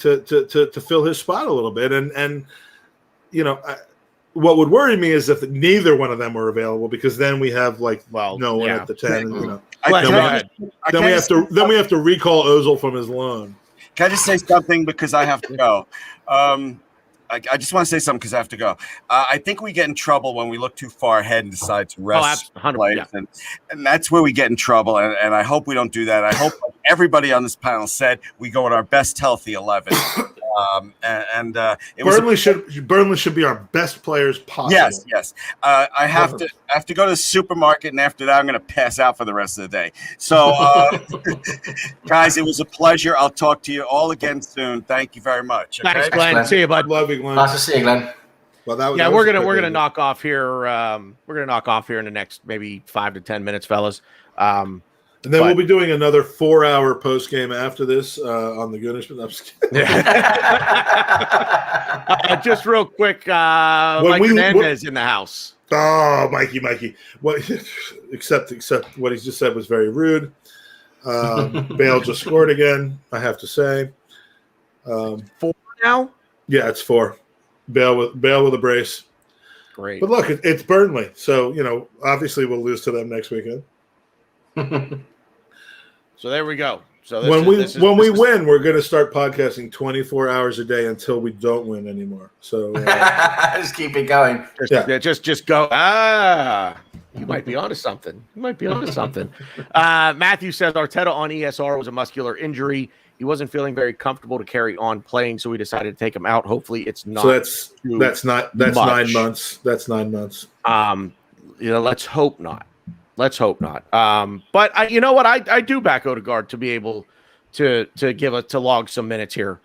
fill his spot a little bit, and what would worry me is if neither one of them were available, because then we have no one at the 10. Then we have to recall Ozil from his loan. Can I just say something because I have to go? I just want to say something because I have to go. I think we get in trouble when we look too far ahead and decide to rest players, and that's where we get in trouble. And I hope we don't do that. I hope everybody on this panel said we go with our best healthy 11. Burnley should be our best players possible. Yes. I have to go to the supermarket, and after that, I'm going to pass out for the rest of the day. So, guys, it was a pleasure. I'll talk to you all again soon. Thank you very much. Okay? Thanks, Glenn. See you, bud. Love you, Glenn. Nice to see you, Glenn. Well, we're gonna knock off here. We're gonna knock off here in the next maybe 5 to 10 minutes, fellas. And then we'll be doing another 4-hour post game after this on the Goodness. Just real quick, Mike Hernandez in the house. Oh, Mikey. What? Except what he just said was very rude. Bale just scored again. I have to say. 4 now? Yeah, it's 4. Bale with a brace. Great. But look, it's Burnley, so obviously we'll lose to them next weekend. So there we go. So when we win, we're going to start podcasting 24 hours a day until we don't win anymore. So just keep it going. Just go. You might be onto something. Matthew says Arteta on ESR was a muscular injury. He wasn't feeling very comfortable to carry on playing, so we decided to take him out. Hopefully, it's not. So that's 9 months. That's 9 months. Let's hope not. But you know what? I do back Odegaard to be able to log some minutes here,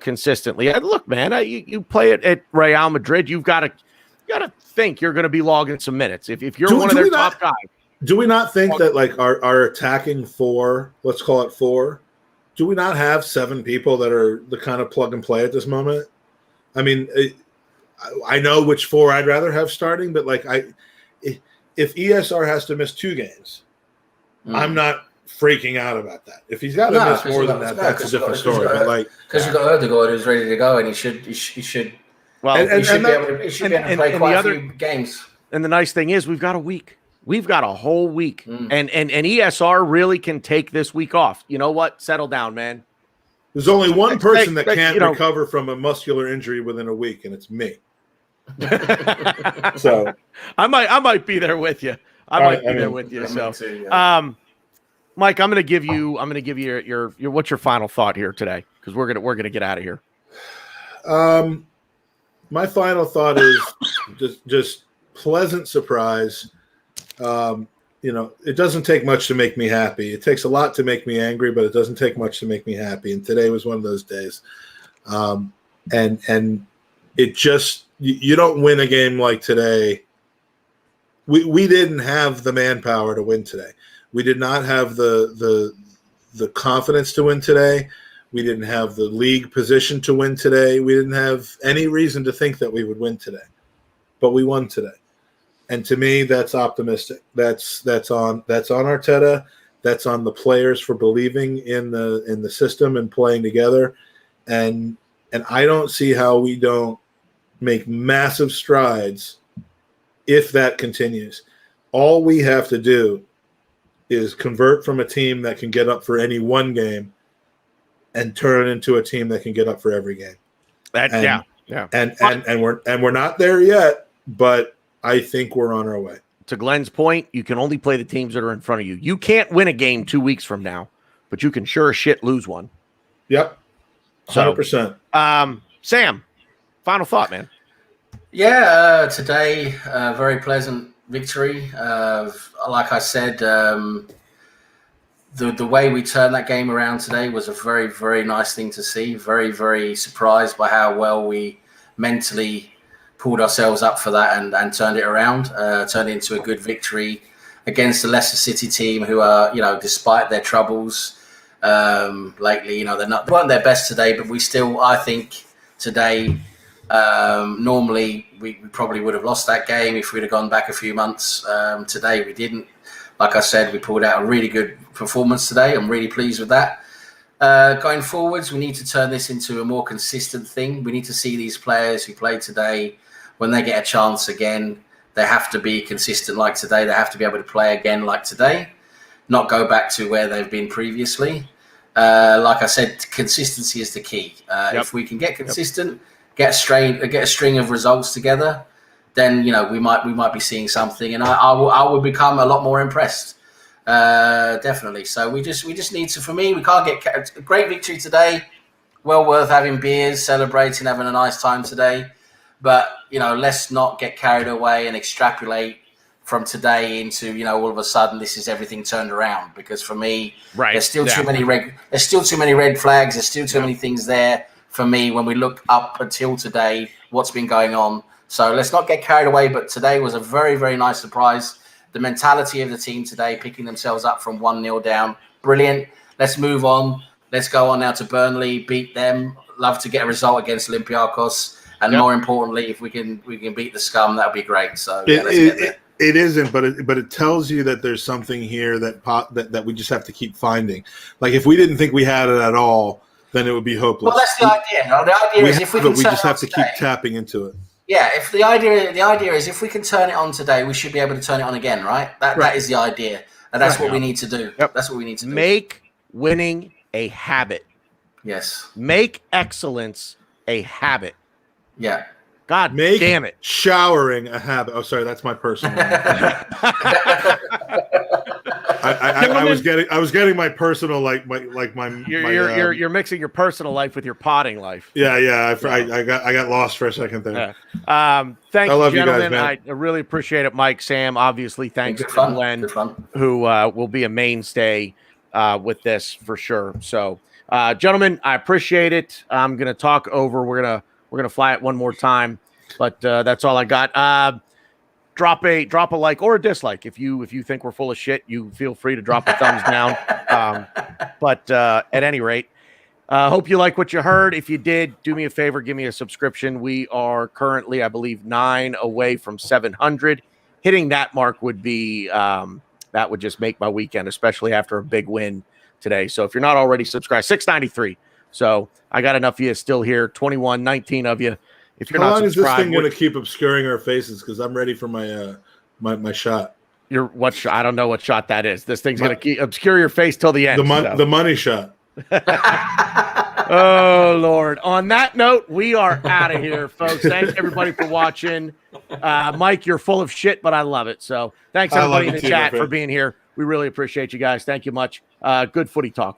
consistently. And look, man, you play it at Real Madrid. You've got to think you're going to be logging some minutes. If you're one of their top guys. Do we not think that our attacking 4, let's call it 4, do we not have 7 people that are the kind of plug and play at this moment? I mean, I know which 4 I'd rather have starting, but if ESR has to miss 2 games, I'm not freaking out about that. If he's got to miss more than that, that's a different story. Because you've got Odegaard who's ready to go, and he should. Well, he should be able to play quite a few games. And the nice thing is, we've got a week. We've got a whole week, and ESR really can take this week off. You know what? Settle down, man. There's only one person that can't recover from a muscular injury within a week, and it's me. So I might be there with you. So, Mike, I'm going to give you your what's your final thought here today, because we're gonna get out of here. My final thought is just pleasant surprise. It doesn't take much to make me happy. It takes a lot to make me angry, but it doesn't take much to make me happy. And today was one of those days. And it just, you don't win a game like today. We didn't have the manpower to win today. We did not have the confidence to win today. We didn't have the league position to win today. We didn't have any reason to think that we would win today, but we won today. And to me, that's optimistic. That's on Arteta. That's on the players for believing in the system and playing together. And I don't see how we don't make massive strides if that continues. All we have to do is convert from a team that can get up for any one game and turn it into a team that can get up for every game. And we're not there yet, but I think we're on our way. To Glenn's point, you can only play the teams that are in front of you. You can't win a game 2 weeks from now, but you can sure as shit lose one. Yep. 100%. So, Sam, final thought, man. Yeah, today, very pleasant victory. Like I said, the way we turned that game around today was a very, very nice thing to see. Very, very surprised by how well we mentally pulled ourselves up for that and turned it around, turned it into a good victory against the Leicester City team, who are, despite their troubles lately, they weren't their best today, but we still, I think, today, normally we probably would have lost that game if we'd have gone back a few months. Today we didn't. Like I said, we pulled out a really good performance today. I'm really pleased with that. Going forwards, we need to turn this into a more consistent thing. We need to see these players who played today, when they get a chance again, they have to be consistent like today. They have to be able to play again like today, not go back to where they've been previously. Like I said, consistency is the key. If we can get consistent, get a string of results together, then we might be seeing something, and I will become a lot more impressed. Definitely. So we just need to. For me, we can't get a great victory today. Well worth having beers, celebrating, having a nice time today. But let's not get carried away and extrapolate from today into all of a sudden this is everything turned around. Because for me, there's still too many red flags. There's still too many things there for me when we look up until today. What's been going on? So let's not get carried away. But today was a very, very nice surprise. The mentality of the team today, picking themselves up from 1-0 down, brilliant. Let's move on. Let's go on now to Burnley, beat them. Love to get a result against Olympiacos. And more importantly, if we can beat the scum, that would be great. So let's get there. It isn't, but it tells you that there's something here that we just have to keep finding. Like if we didn't think we had it at all, then it would be hopeless. Well, that's the idea. No, the idea is if we can. We just have to keep tapping into it. Yeah, if the idea is if we can turn it on today, we should be able to turn it on again, right? That is the idea, and that's what we need to do. Yep. That's what we need to do. Make winning a habit. Yes. Make excellence a habit. Yeah. God damn it. Showering a habit. Oh, sorry, that's my personal one. I was getting my personal you're mixing your personal life with your potting life. Yeah. I got lost for a second there. Thank you, gentlemen. You guys, I really appreciate it, Mike, Sam. Obviously, thanks to Glenn, who will be a mainstay with this for sure. So, gentlemen, I appreciate it. I'm gonna talk over. We're gonna fly it one more time, but that's all I got. Drop a like or a dislike if you think we're full of shit. You feel free to drop a thumbs down. But at any rate, hope you like what you heard. If you did, do me a favor, give me a subscription. We are currently, I believe, 9 away from 700. Hitting that mark would be that would just make my weekend, especially after a big win today. So if you're not already subscribed, 693. So I got enough of you still here. 19 of you. If you're How not long is this subscribed, thing going to keep obscuring our faces? Because I'm ready for my my shot. What shot? I don't know what shot that is. This thing's going to keep obscure your face till the end. The money shot. Oh Lord! On that note, we are out of here, folks. Thanks everybody for watching. Mike, you're full of shit, but I love it. So thanks everybody in the chat for being here. We really appreciate you guys. Thank you much. Good footy talk.